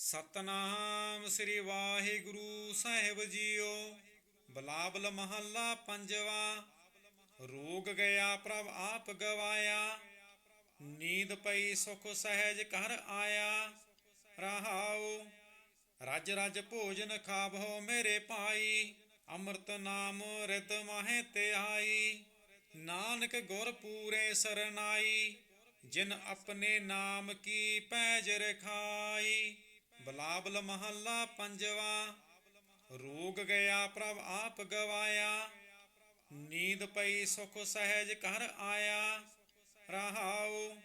ਸਤਨਾਮ ਸ੍ਰੀ ਵਾਹਿਗੁਰੂ ਸਾਹਿਬ JIO. Bilawal ਮਹੱਲਾ ਪੰਜਵਾ। ਰੋਗ ਗਿਆ ਪ੍ਰਭ ਆਪ ਗਵਾਇਆ, ਨੀਂਦ ਪਈ ਸੁਖ ਸਹਿਜ ਘਰ ਆਇਆ। ਰਹਾਉ ਰਜ ਰਜ ਭੋਜਨ ਖਾਵੋ ਮੇਰੇ ਭਾਈ, ਅੰਮ੍ਰਿਤ ਨਾਮ ਰਿਦ ਮਾਹੇ ਧਿਆਈ। ਨਾਨਕ ਗੁਰ ਪੂਰੇ ਸਰਨਾਈ, ਜਿਨ ਆਪਣੇ ਨਾਮ ਕੀ ਪੈਜ ਰਖਾਈ। ਬਿਲਾਵਲ ਮਹੱਲਾ ਪੰਜਵਾ। ਰੋਗ ਗਿਆ ਪ੍ਰਭ ਆਪ ਗਵਾਇਆ, ਨੀਂਦ ਪਈ ਸੁਖ ਸਹਿਜ ਘਰ ਆਇਆ। ਰਹਾਉ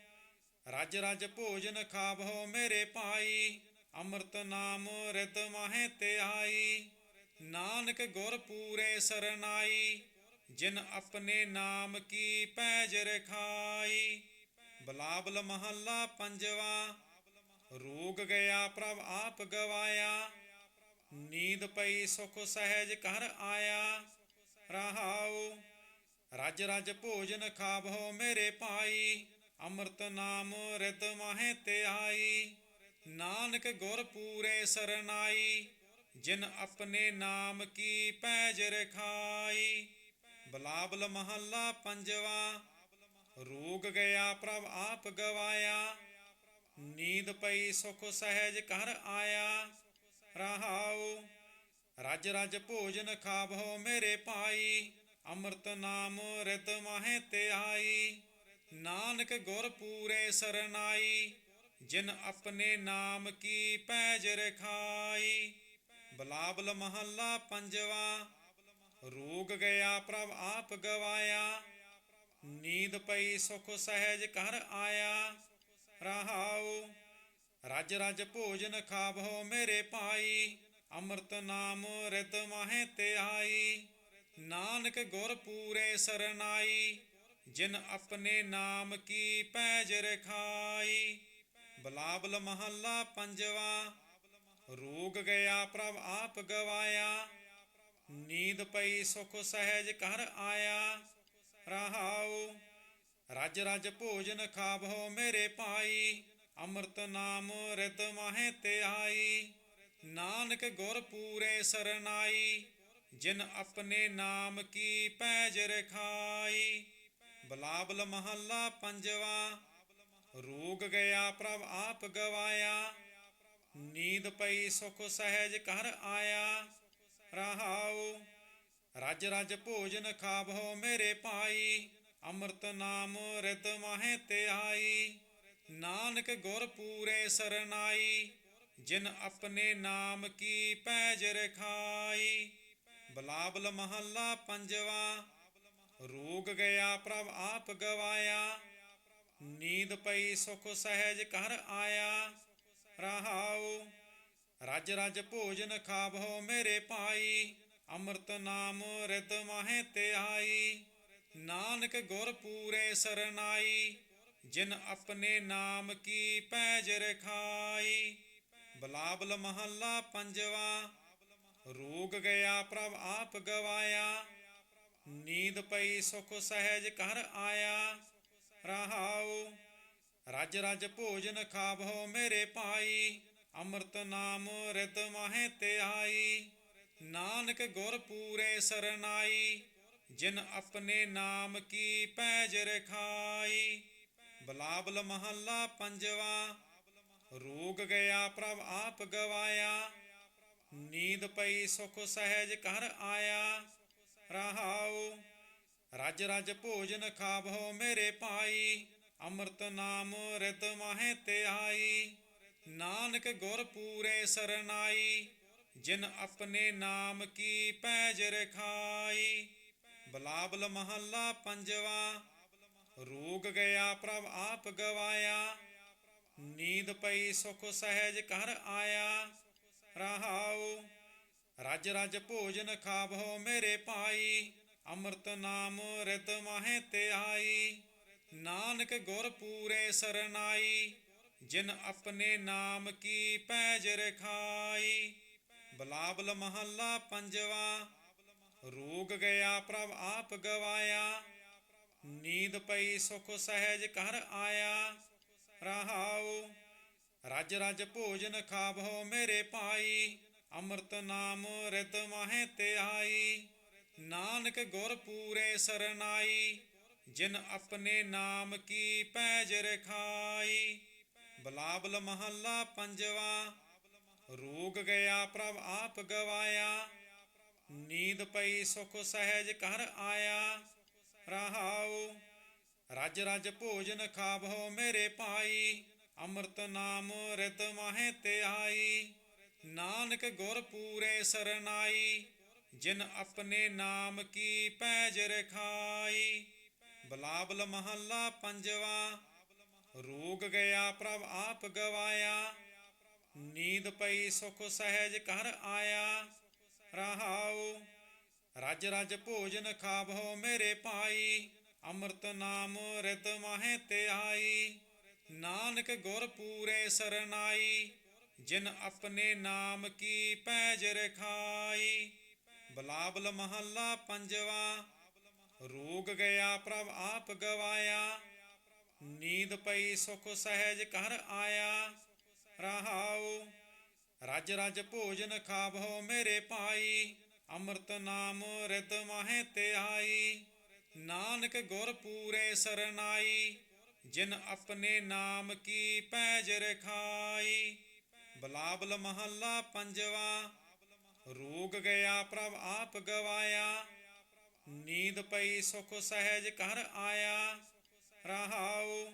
ਰਜ ਰਜ ਭੋਜਨ ਖਾਵੋ ਮੇਰੇ ਭਾਈ, ਅੰਮ੍ਰਿਤ ਨਾਮ ਰਿਦ ਮਾਹੇ ਧਿਆਈ। ਨਾਨਕ ਗੁਰ ਪੂਰੇ ਸਰਨਾਈ, ਜਿਨ ਆਪਣੇ ਨਾਮ ਕੀ ਪੈਜ ਰਖਾਈ। ਬਿਲਾਵਲ ਮਹੱਲਾ ਪੰਜਵਾ। ਰੋਗ ਗਿਆ ਪ੍ਰਭ ਆਪ ਗਵਾਇਆ, ਨੀਂਦ ਪਈ ਸੁਖ ਸਹਿਜ ਘਰ ਆਇਆ। ਰਹਾਉ ਰਜ ਰਜ ਭੋਜਨ ਖਾਵੋ ਮੇਰੇ ਭਾਈ, ਅੰਮ੍ਰਿਤ ਨਾਮ ਰਿਦ ਮਾਹੇ ਧਿਆਈ। ਨਾਨਕ ਗੁਰ ਪੂਰੇ ਸਰਨਾਈ, ਜਿਨ ਆਪਣੇ ਨਾਮ ਕੀ ਪੈਜ ਰਖਾਈ। ਬਿਲਾਵਲ ਮਹੱਲਾ ਪੰਜਵਾ। ਰੋਗ ਗਿਆ ਪ੍ਰਭ ਆਪ ਗਵਾਇਆ, ਨੀਂਦ ਪਈ ਸੁਖ ਸਹਿਜ ਘਰ ਆਇਆ। ਰਹਾਉ ਰਜ ਰਜ ਭੋਜਨ ਖਾਵੋ ਮੇਰੇ ਭਾਈ, ਅੰਮ੍ਰਿਤ ਨਾਮ ਰਿਦ ਮਾਹੇ ਧਿਆਈ। ਨਾਨਕ ਗੁਰ ਪੂਰੇ ਸਰਨਾਈ, ਜਿਨ ਆਪਣੇ ਨਾਮ ਕੀ ਪੈਜ ਰਖਾਈ। ਬਿਲਾਵਲ ਮਹੱਲਾ ਪੰਜਵਾ। ਰੋਗ ਗਿਆ ਪ੍ਰਭ ਆਪ ਗਵਾਇਆ, ਨੀਂਦ ਪਈ ਸੁਖ ਸਹਿਜ ਘਰ ਆਇਆ। ਰਹਾਉ ਰਜ ਰਜ ਭੋਜਨ ਖਾਵੋ ਮੇਰੇ ਭਾਈ, ਅੰਮ੍ਰਿਤ ਨਾਮ ਰਿਦ ਮਾਹੇ ਧਿਆਈ। ਨਾਨਕ ਗੁਰ ਪੂਰੇ ਸਰਨਾਈ, ਜਿਨ ਆਪਣੇ ਨਾਮ ਕੀ ਪੈਜ ਰਖਾਈ। ਬਿਲਾਵਲ ਮਹੱਲਾ ਪੰਜਵਾ। ਰੋਗ ਗਿਆ ਪ੍ਰਭ ਆਪ ਗਵਾਇਆ, ਨੀਂਦ ਪਈ ਸੁਖ ਸਹਿਜ ਘਰ ਆਇਆ। ਰਹਾਉ ਰਜ ਰਜ ਭੋਜਨ ਖਾਵੋ ਮੇਰੇ ਭਾਈ, ਅੰਮ੍ਰਿਤ ਨਾਮ ਰਿਦ ਮਾਹੇ ਧਿਆਈ। ਨਾਨਕ ਗੁਰ ਪੂਰੇ ਸਰਨਾਈ, ਜਿਨ ਆਪਣੇ ਨਾਮ ਕੀ ਪੈਜ ਰਖਾਈ। ਬਿਲਾਵਲ ਮਹੱਲਾ ਪੰਜਵਾ। ਰੋਗ ਗਿਆ ਪ੍ਰਭ ਆਪ ਗਵਾਇਆ, ਨੀਂਦ ਪਈ ਸੁਖ ਸਹਿਜ ਘਰ ਆਇਆ। ਰਹਾਉ ਰਜ ਰਜ ਭੋਜਨ ਖਾਵੋ ਮੇਰੇ ਭਾਈ, ਅੰਮ੍ਰਿਤ ਨਾਮ ਰਿਦ ਮਾਹੇ ਧਿਆਈ। ਨਾਨਕ ਗੁਰ ਪੂਰੇ ਸਰਨਾਈ, ਜਿਨ ਆਪਣੇ ਨਾਮ ਕੀ ਪੈਜ ਰਖਾਈ। ਬਿਲਾਵਲ ਮਹੱਲਾ ਪੰਜਵਾ। ਰੋਗ ਗਿਆ ਪ੍ਰਭ ਆਪ ਗਵਾਇਆ, ਨੀਂਦ ਪਈ ਸੁਖ ਸਹਿਜ ਘਰ ਆਇਆ। ਰਹਾਉ ਰਜ ਰਜ ਭੋਜਨ ਖਾਵੋ ਮੇਰੇ ਭਾਈ, ਅੰਮ੍ਰਿਤ ਨਾਮ ਰਿਦ ਮਾਹੇ ਧਿਆਈ। ਨਾਨਕ ਗੁਰ ਪੂਰੇ ਸਰਨਾਈ, ਜਿਨ ਆਪਣੇ ਨਾਮ ਕੀ ਪੈਜ ਰਖਾਈ। ਬਿਲਾਵਲ ਮਹੱਲਾ ਪੰਜਵਾ। ਰੋਗ ਗਿਆ ਪ੍ਰਭ ਆਪ ਗਵਾਇਆ, ਨੀਂਦ ਪਈ ਸੁਖ ਸਹਿਜ ਘਰ ਆਇਆ। ਰਹਾਉ ਰਜ ਰਜ ਭੋਜਨ ਖਾਵੋ ਮੇਰੇ ਭਾਈ, ਅੰਮ੍ਰਿਤ ਨਾਮ ਰਿਦ ਮਾਹੇ ਧਿਆਈ। ਨਾਨਕ ਗੁਰ ਪੂਰੇ ਸਰਨਾਈ, ਜਿਨ ਆਪਣੇ ਨਾਮ ਕੀ ਪੈਜ ਰਖਾਈ। ਬਿਲਾਵਲ ਮਹੱਲਾ ਪੰਜਵਾ। ਰੋਗ ਗਿਆ ਪ੍ਰਭ ਆਪ ਗਵਾਇਆ, ਨੀਂਦ ਪਈ ਸੁਖ ਸਹਿਜ ਘਰ ਆਇਆ। ਰਹਾਉ ਰਜ ਰਜ ਭੋਜਨ ਖਾਵੋ ਮੇਰੇ ਭਾਈ, ਅੰਮ੍ਰਿਤ ਨਾਮ ਰਿਦ ਮਾਹੇ ਧਿਆਈ। ਨਾਨਕ ਗੁਰ ਪੂਰੇ ਸਰਨਾਈ, ਜਿਨ ਆਪਣੇ ਨਾਮ ਕੀ ਪੈਜ ਰਖਾਈ। ਬਿਲਾਵਲ ਮਹੱਲਾ ਪੰਜਵਾ। ਰੋਗ ਗਿਆ ਪ੍ਰਭ ਆਪ ਗਵਾਇਆ, ਨੀਂਦ ਪਈ ਸੁਖ ਸਹਿਜ ਘਰ ਆਇਆ। ਰਹਾਉ ਰਜ ਰਜ ਭੋਜਨ ਖਾਵੋ ਮੇਰੇ ਭਾਈ, ਅੰਮ੍ਰਿਤ ਨਾਮ ਰਿਦ ਮਾਹੇ ਧਿਆਈ। ਨਾਨਕ ਗੁਰ ਪੂਰੇ ਸਰਨਾਈ, ਜਿਨ ਆਪਣੇ ਨਾਮ ਕੀ ਪੈਜ ਰਖਾਈ। ਬਿਲਾਵਲ ਮਹੱਲਾ ਪੰਜਵਾ। ਰੋਗ ਗਿਆ ਪ੍ਰਭ ਆਪ ਗਵਾਇਆ, ਨੀਂਦ ਪਈ ਸੁਖ ਸਹਿਜ ਘਰ ਆਇਆ। ਰਹਾਉ ਰਜ ਰਜ ਭੋਜਨ ਖਾਵੋ ਮੇਰੇ ਭਾਈ, ਅੰਮ੍ਰਿਤ ਨਾਮ ਰਿਤ ਮਾਹੇ ਧਿਆਈ। ਨਾਨਕ ਗੁਰ ਪੂਰੇ ਸਰਨਾਈ, ਜਿਨ ਆਪਣੇ ਨਾਮ ਕੀ ਪੈਜ ਰਖਾਈ। ਬਿਲਾਵਲ ਮਹੱਲਾ ਪੰਜਵਾ। ਰੋਗ ਗਿਆ ਪ੍ਰਭ ਆਪ ਗਵਾਇਆ, ਨੀਂਦ ਪਈ ਸੁਖ ਸਹਿਜ ਘਰ ਆਇਆ। ਰਹਾਉ ਰਜ ਰਜ ਭੋਜਨ ਖਾਵੋ ਮੇਰੇ ਭਾਈ, ਅੰਮ੍ਰਿਤ ਨਾਮ ਰਿਤ ਮਾਹੇ ਧਿਆਈ। ਨਾਨਕ ਗੁਰ ਪੂਰੇ ਸਰਨਾਈ, ਜਿਨ ਆਪਣੇ ਨਾਮ ਕੀ ਪੈਜ ਰਖਾਈ। ਬਿਲਾਵਲ ਮਹੱਲਾ ਪੰਜਵਾ। ਰੋਗ ਗਿਆ ਪ੍ਰਭ ਆਪ ਗਵਾਇਆ, ਨੀਂਦ ਪਈ ਸੁਖ ਸਹਿਜ ਘਰ ਆਇਆ। ਰਹਾਉ ਰਜ ਰਜ ਭੋਜਨ ਖਾਵੋ ਮੇਰੇ ਭਾਈ, ਅੰਮ੍ਰਿਤ ਨਾਮ ਰਿਤ ਮਾਹੇ ਧਿਆਈ। ਨਾਨਕ ਗੁਰ ਪੂਰੇ ਸਰਨਾਈ, ਜਿਨ ਆਪਣੇ ਨਾਮ ਕੀ ਪੈਜ ਰਖਾਈ। ਬਿਲਾਵਲ ਮਹੱਲਾ ਪੰਜਵਾ। ਰੋਗ ਗਿਆ ਪ੍ਰਭ ਆਪ ਗਵਾਇਆ, ਨੀਂਦ ਪਈ ਸੁਖ ਸਹਿਜ ਘਰ ਆਇਆ। ਰਹਾਉ ਰਜ ਰਜ ਭੋਜਨ ਖਾਵੋ ਮੇਰੇ ਭਾਈ, ਅੰਮ੍ਰਿਤ ਨਾਮ ਰਿਤ ਮਾਹੇ ਧਿਆਈ। ਨਾਨਕ ਗੁਰ ਪੂਰੇ ਸਰਨਾਈ, ਜਿਨ ਆਪਣੇ ਨਾਮ ਕੀ ਪੈਜ ਰਖਾਈ। ਬਿਲਾਵਲ ਮਹੱਲਾ ਪੰਜਵਾ। ਰੋਗ ਗਿਆ ਪ੍ਰਭ ਆਪ ਗਵਾਇਆ, ਨੀਂਦ ਪਈ ਸੁਖ ਸਹਿਜ ਘਰ ਆਇਆ। ਰਹਾਉ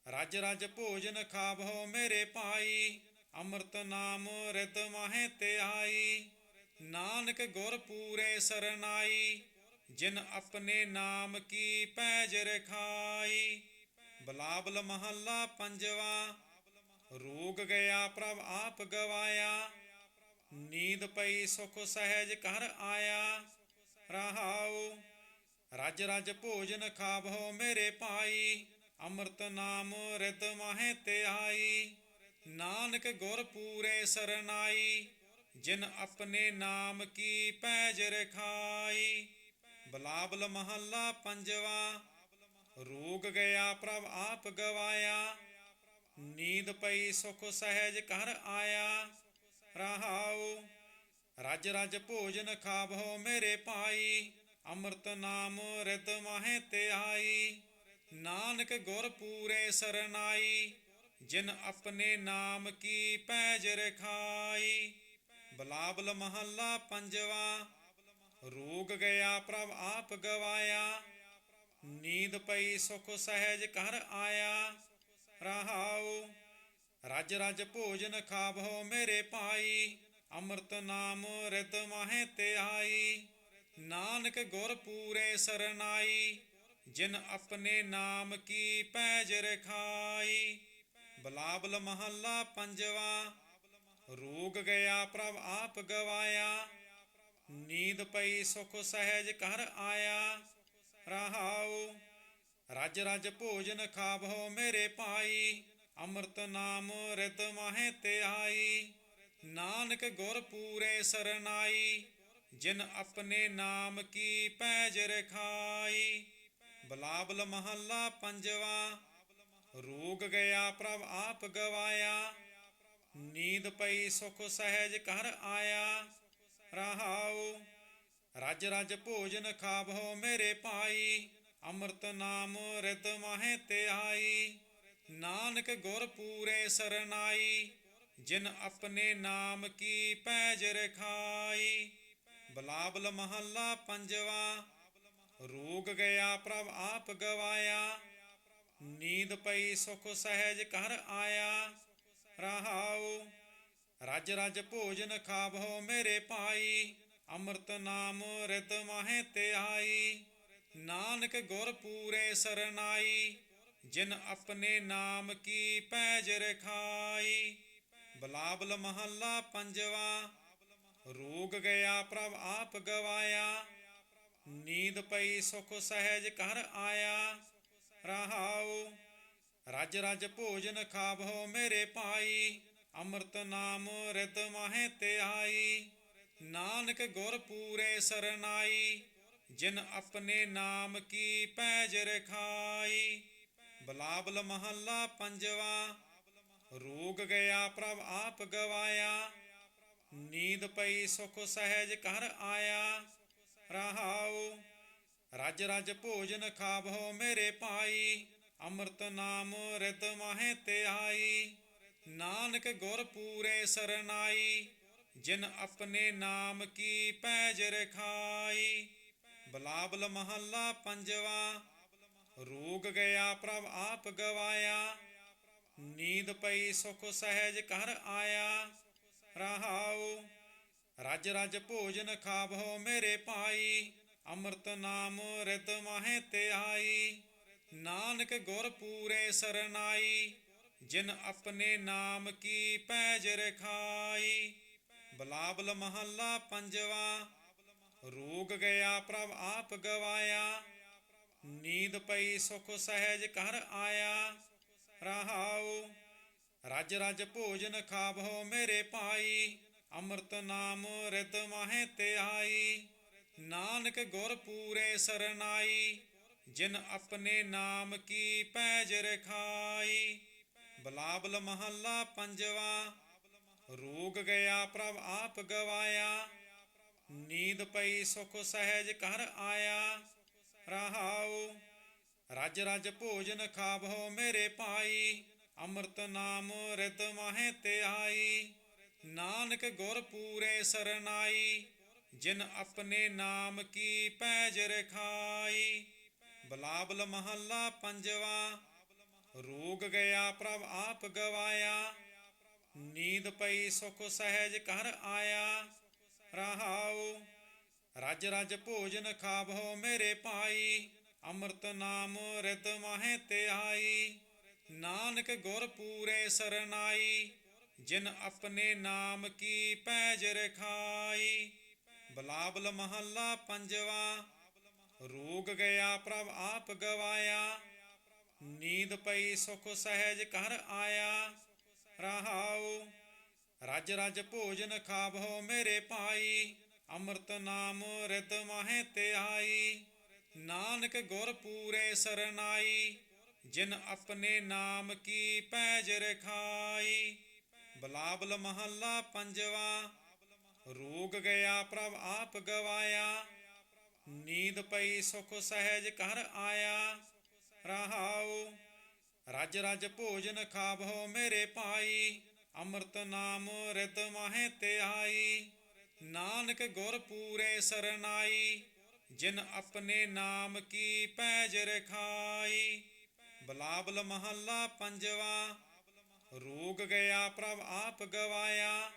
ਰਜ ਰਜ ਭੋਜਨ ਖਾਵੋ ਮੇਰੇ ਭਾਈ, ਅੰਮ੍ਰਿਤ ਨਾਮ ਰਿਤ ਮਾਹੇ ਧਿਆਈ। ਨਾਨਕ ਗੁਰ ਪੂਰੇ ਸਰਨਾਈ, ਜਿਨ ਆਪਣੇ ਨਾਮ ਕੀ ਪੈਜ ਰਖਾਈ। ਬਿਲਾਵਲ ਮਹੱਲਾ ਪੰਜਵਾ। ਰੋਗ ਗਿਆ ਪ੍ਰਭ ਆਪ ਗਵਾਇਆ, ਨੀਂਦ ਪਈ ਸੁਖ ਸਹਿਜ ਘਰ ਆਇਆ। ਰਹਾਉ ਰਜ ਰਜ ਭੋਜਨ ਖਾਵੋ ਮੇਰੇ ਭਾਈ, ਅੰਮ੍ਰਿਤ ਨਾਮ ਰਿਤ ਮਾਹੇ ਧਿਆਈ। ਨਾਨਕ ਗੁਰ ਪੂਰੇ ਸਰਨਾਈ, ਜਿਨ ਆਪਣੇ ਨਾਮ ਕੀ ਪੈਜ ਰਖਾਈ। ਬਿਲਾਵਲ ਮਹੱਲਾ ਪੰਜਵਾ। ਰੋਗ ਗਿਆ ਪ੍ਰਭ ਆਪ ਗਵਾਇਆ, ਨੀਂਦ ਪਈ ਸੁਖ ਸਹਿਜ ਘਰ ਆਇਆ। ਰਹਾਉ ਰਜ ਰਜ ਭੋਜਨ ਖਾਵੋ ਮੇਰੇ ਭਾਈ, ਅੰਮ੍ਰਿਤ ਨਾਮ ਰਿਤ ਮਾਹੇ ਧਿਆਈ। ਨਾਨਕ ਗੁਰ ਪੂਰੇ ਸਰਨਾਈ, ਜਿਨ ਆਪਣੇ ਨਾਮ ਕੀ ਪੈਜ ਰਖਾਈ। ਬਿਲਾਵਲ ਮਹੱਲਾ ਪੰਜਵਾ। ਰੋਗ ਗਿਆ ਪ੍ਰਭ ਆਪ ਗਵਾਇਆ, ਨੀਂਦ ਪਈ ਸੁਖ ਸਹਿਜ ਘਰ ਆਇਆ। ਰਹਾਉ ਰਜ ਰਜ ਭੋਜਨ ਖਾਵੋ ਮੇਰੇ ਭਾਈ, ਅੰਮ੍ਰਿਤ ਨਾਮ ਰਿਤ ਮਾਹੇ ਧਿਆਈ। ਨਾਨਕ ਗੁਰ ਪੂਰੇ ਸਰਨਾਈ, ਜਿਨ ਆਪਣੇ ਨਾਮ ਕੀ ਪੈਜ ਰਖਾਈ। ਬਿਲਾਵਲ ਮਹੱਲਾ ਪੰਜਵਾ। ਰੋਗ ਗਿਆ ਪ੍ਰਭ ਆਪ ਗਵਾਇਆ, ਨੀਂਦ ਪਈ ਸੁਖ ਸਹਿਜ ਘਰ ਆਇਆ। ਰਹਾਉ ਰਜ ਰਜ ਭੋਜਨ ਖਾਵੋ ਮੇਰੇ ਭਾਈ, ਅੰਮ੍ਰਿਤ ਨਾਮ ਰਿਤ ਮਾਹੇ ਧਿਆਈ। ਨਾਨਕ ਗੁਰ ਪੂਰੇ ਸਰਨਾਈ, ਜਿਨ ਆਪਣੇ ਨਾਮ ਕੀ ਪੈਜ ਰਖਾਈ। ਬਿਲਾਵਲ ਮਹੱਲਾ ਪੰਜਵਾ। ਰੋਗ ਗਿਆ ਪ੍ਰਭ ਆਪ ਗਵਾਇਆ, ਨੀਂਦ ਪਈ ਸੁਖ ਸਹਿਜ ਘਰ ਆਇਆ। ਰਹਾਉ ਰਜ ਰਜ ਭੋਜਨ ਖਾਵੋ ਮੇਰੇ ਭਾਈ, ਅੰਮ੍ਰਿਤ ਨਾਮ ਰਿਤ ਮਾਹੇ ਧਿਆਈ। ਨਾਨਕ ਗੁਰ ਪੂਰੇ ਸਰਨਾਈ, ਜਿਨ ਆਪਣੇ ਨਾਮ ਕੀ ਪੈਜ ਰਖਾਈ। ਬਿਲਾਵਲ ਮਹੱਲਾ ਪੰਜਵਾ। ਰੋਗ ਗਿਆ ਪ੍ਰਭ ਆਪ ਗਵਾਇਆ, ਨੀਂਦ ਪਈ ਸੁਖ ਸਹਿਜ ਘਰ ਆਇਆ। ਰਹਾਉ ਰਜ ਰਜ ਭੋਜਨ ਖਾਵੋ ਮੇਰੇ ਭਾਈ, ਅੰਮ੍ਰਿਤ ਨਾਮ ਰਿਤ ਮਾਹੇ ਧਿਆਈ। ਨਾਨਕ ਗੁਰ ਪੂਰੇ ਸਰਨਾਈ, ਜਿਨ ਆਪਣੇ ਨਾਮ ਕੀ ਪੈਜ ਰਖਾਈ। ਬਿਲਾਵਲ ਮਹੱਲਾ ਪੰਜਵਾ। ਰੋਗ ਗਿਆ ਪ੍ਰਭ ਆਪ ਗਵਾਇਆ, ਨੀਂਦ ਪਈ ਸੁਖ ਸਹਿਜ ਘਰ ਆਇਆ। ਰਹਾਉ ਰਜ ਰਜ ਭੋਜਨ ਖਾਵੋ ਮੇਰੇ ਭਾਈ, ਅੰਮ੍ਰਿਤ ਨਾਮ ਰਿਤ ਮਾਹੇ ਧਿਆਈ। ਨਾਨਕ ਗੁਰ ਪੂਰੇ ਸਰਨਾਈ, ਜਿਨ ਆਪਣੇ ਨਾਮ ਕੀ ਪੈਜ ਰਖਾਈ। ਬਿਲਾਵਲ ਮਹੱਲਾ ਪੰਜਵਾ। ਰੋਗ ਗਿਆ ਪ੍ਰਭ ਆਪ ਗਵਾਇਆ, ਨੀਂਦ ਪਈ ਸੁਖ ਸਹਿਜ ਘਰ ਆਇਆ। ਰਹਾਉ ਰਜ ਰਜ ਭੋਜਨ ਖਾਵਹੁ ਮੇਰੇ ਭਾਈ, ਅੰਮ੍ਰਿਤ ਨਾਮ ਰਿਤ ਮਾਹੇ ਧਿਆਈ। ਨਾਨਕ ਗੁਰ ਪੂਰੇ ਸਰਨਾਈ, ਜਿਨ ਆਪਣੇ ਨਾਮ ਕੀ ਪੈਜ ਰਖਾਈ। ਬਲਾਬਲ ਮਹੱਲਾ ਪੰਜਵਾ। ਰੋਗ ਗਿਆ ਪ੍ਰਭ ਆਪ ਗਵਾਇਆ, ਨੀਂਦ ਪਈ ਸੁਖ ਸਹਿਜ ਘਰ ਆਇਆ। ਰਹਾਉ ਰਜ ਰਜ ਭੋਜਨ ਖਾਵਹੁ ਮੇਰੇ ਭਾਈ, ਅੰਮ੍ਰਿਤ ਨਾਮ ਰਿਤ ਮਾਹੇ ਧਿਆਈ। ਨਾਨਕ ਗੁਰ ਪੂਰੇ ਸਰਨਾਈ, ਜਿਨ ਆਪਣੇ ਨਾਮ ਕੀ ਪੈਜ ਰਖਾਈ। ਬਲਾਬਲ ਮਹੱਲਾ ਪੰਜਵਾ। ਰੋਗ ਗਿਆ ਪ੍ਰਭ ਆਪ ਗਵਾਇਆ, ਨੀਂਦ ਪਈ ਸੁਖ ਸਹਿਜ ਘਰ ਆਇਆ। ਰਹਾਉ ਰਜ ਰਜ ਭੋਜਨ ਖਾਵਹੁ ਮੇਰੇ ਭਾਈ, ਅੰਮ੍ਰਿਤ ਨਾਮ ਰਿਤ ਮਾਹੇ ਧਿਆਈ। ਨਾਨਕ ਗੁਰ ਪੂਰੇ ਸਰਨਾਈ, ਜਿਨ ਆਪਣੇ ਨਾਮ ਕੀ ਪੈਜ ਰਖਾਈ। ਬਲਾਬਲ ਮਹੱਲਾ ਪੰਜਵਾ। ਰੋਗ ਗਿਆ ਪ੍ਰਭ ਆਪ ਗਵਾਇਆ, ਨੀਂਦ ਪਈ ਸੁਖ ਸਹਿਜ ਘਰ ਆਇਆ। ਰਹਾਉ ਰਜ ਰਜ ਭੋਜਨ ਖਾਵਹੁ ਮੇਰੇ ਭਾਈ, ਅੰਮ੍ਰਿਤ ਨਾਮ ਰਿਤ ਮਾਹੇ ਧਿਆਈ। ਨਾਨਕ ਗੁਰ ਪੂਰੇ ਸਰਨਾਈ, ਜਿਨ ਆਪਣੇ ਨਾਮ ਕੀ ਪੈਜ ਰਖਾਈ। ਬਲਾਬਲ ਮਹੱਲਾ ਪੰਜਵਾ। ਰੋਗ ਗਿਆ ਪ੍ਰਭ ਆਪ ਗਵਾਇਆ, ਨੀਂਦ ਪਈ ਸੁਖ ਸਹਿਜ ਘਰ ਆਇਆ। ਰਹਾਉ ਰਜ ਰਜ ਭੋਜਨ ਖਾਵਹੁ ਮੇਰੇ ਭਾਈ, ਅੰਮ੍ਰਿਤ ਨਾਮ ਰਿਤ ਮਾਹੇ ਧਿਆਈ। ਨਾਨਕ ਗੁਰ ਪੂਰੇ ਸਰਨਾਈ, ਜਿਨ ਆਪਣੇ ਨਾਮ ਕੀ ਪੈਜ ਰਖਾਈ। ਬਲਾਬਲ ਮਹੱਲਾ ਪੰਜਵਾ। ਰੋਗ ਗਿਆ ਪ੍ਰਭ ਆਪ ਗਵਾਇਆ, ਨੀਂਦ ਪਈ ਸੁਖ ਸਹਿਜ ਘਰ ਆਇਆ। ਰਹਾਉ ਰਜ ਰਜ ਭੋਜਨ ਖਾਵਹੁ ਮੇਰੇ ਭਾਈ, ਅੰਮ੍ਰਿਤ ਨਾਮ ਰਿਤ ਮਾਹੇ ਧਿਆਈ। ਨਾਨਕ ਗੁਰ ਪੂਰੇ ਸਰਨਾਈ, ਜਿਨ ਆਪਣੇ ਨਾਮ ਕੀ ਪੈਜ ਰਖਾਈ। ਬਲਾਬਲ ਮਹੱਲਾ ਪੰਜਵਾ। ਰੋਗ ਗਿਆ ਪ੍ਰਭ ਆਪ ਗਵਾਇਆ, ਨੀਂਦ ਪਈ ਸੁਖ ਸਹਿਜ ਘਰ ਆਇਆ। ਰਹਾਉ ਰਜ ਰਜ ਭੋਜਨ ਖਾਵਹੁ ਮੇਰੇ ਭਾਈ, ਅੰਮ੍ਰਿਤ ਨਾਮ ਰਿਤ ਮਾਹੇ ਧਿਆਈ। ਨਾਨਕ ਗੁਰ ਪੂਰੇ ਸਰਨਾਈ, ਜਿਨ ਆਪਣੇ ਨਾਮ ਕੀ ਪੈਜ ਰਖਾਈ। ਬਲਾਬਲ ਮਹੱਲਾ ਪੰਜਵਾ। ਰੋਗ ਗਿਆ ਪ੍ਰਭ ਆਪ ਗਵਾਇਆ,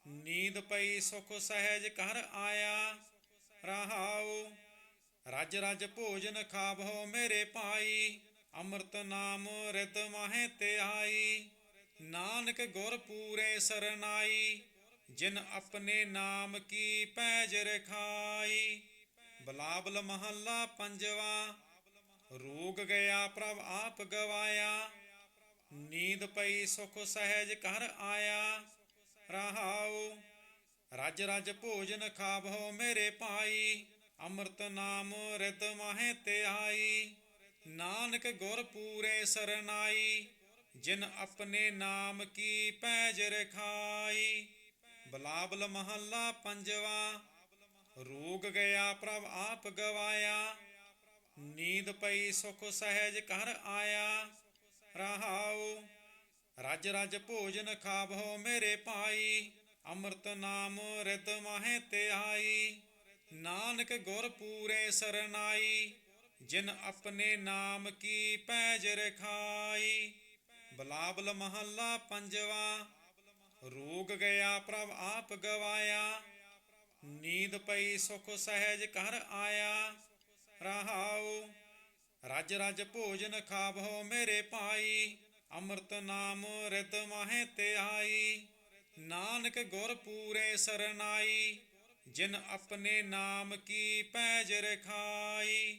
ਨੀਂਦ ਪਈ ਸੁਖ ਸਹਿਜ ਘਰ ਆਇਆ। ਰਹਾਉ ਰਜ ਰਜ ਭੋਜਨ ਖਾਵਹੁ ਮੇਰੇ ਭਾਈ, ਅੰਮ੍ਰਿਤ ਨਾਮ ਰਿਤ ਮਾਹੇ ਧਿਆਈ। ਨਾਨਕ ਗੁਰ ਪੂਰੇ ਸਰਨਾਈ, ਜਿਨ ਆਪਣੇ ਨਾਮ ਕੀ ਪੈਜ ਰਖਾਈ। ਬਲਾਬਲ ਮਹੱਲਾ ਪੰਜਵਾ। ਰੋਗ ਗਿਆ ਪ੍ਰਭ ਆਪ ਗਵਾਇਆ, ਨੀਂਦ ਪਈ ਸੁਖ ਸਹਿਜ ਘਰ ਆਇਆ। ਰਹਾਉ ਰਜ ਰਜ ਭੋਜਨ ਖਾਵਹੁ ਮੇਰੇ ਭਾਈ, ਅੰਮ੍ਰਿਤ ਨਾਮ ਰਿਤ ਮਾਹੇ ਧਿਆਈ। ਨਾਨਕ ਗੁਰ ਪੂਰੇ ਸਰਨਾਈ, ਜਿਨ ਆਪਣੇ ਨਾਮ ਕੀ ਪੈਜ ਰਖਾਈ। ਬਲਾਬਲ ਮਹੱਲਾ ਪੰਜਵਾ। ਰੋਗ ਗਿਆ ਪ੍ਰਭ ਆਪ ਗਵਾਇਆ, ਨੀਂਦ ਪਈ ਸੁਖ ਸਹਿਜ ਘਰ ਆਇਆ। ਰਹਾਉ ਰਜ ਰਜ ਭੋਜਨ ਖਾਵਹੁ ਮੇਰੇ ਭਾਈ, ਅੰਮ੍ਰਿਤ ਨਾਮ ਰਿਤ ਮਾਹੇ ਧਿਆਈ। ਨਾਨਕ ਗੁਰ ਪੂਰੇ ਸਰਨਾਈ, ਜਿਨ ਆਪਣੇ ਨਾਮ ਕੀ ਪੈਜ ਰਖਾਈ। ਬਲਾਬਲ ਮਹੱਲਾ ਪੰਜਵਾ। ਰੋਗ ਗਿਆ ਪ੍ਰਭ ਆਪ ਗਵਾਇਆ, ਨੀਂਦ ਪਈ ਸੁਖ ਸਹਿਜ ਘਰ ਆਇਆ। ਰਹਾਉ ਰਜ ਰਜ ਭੋਜਨ ਖਾਵਹੁ ਮੇਰੇ ਭਾਈ, ਅੰਮ੍ਰਿਤ ਨਾਮ ਰਿਤ ਮਾਹੇ ਧਿਆਈ। ਨਾਨਕ ਗੁਰ ਪੂਰੇ ਸਰਨਾਈ, ਜਿਨ ਆਪਣੇ ਨਾਮ ਕੀ ਪੈਜ ਰਖਾਈ।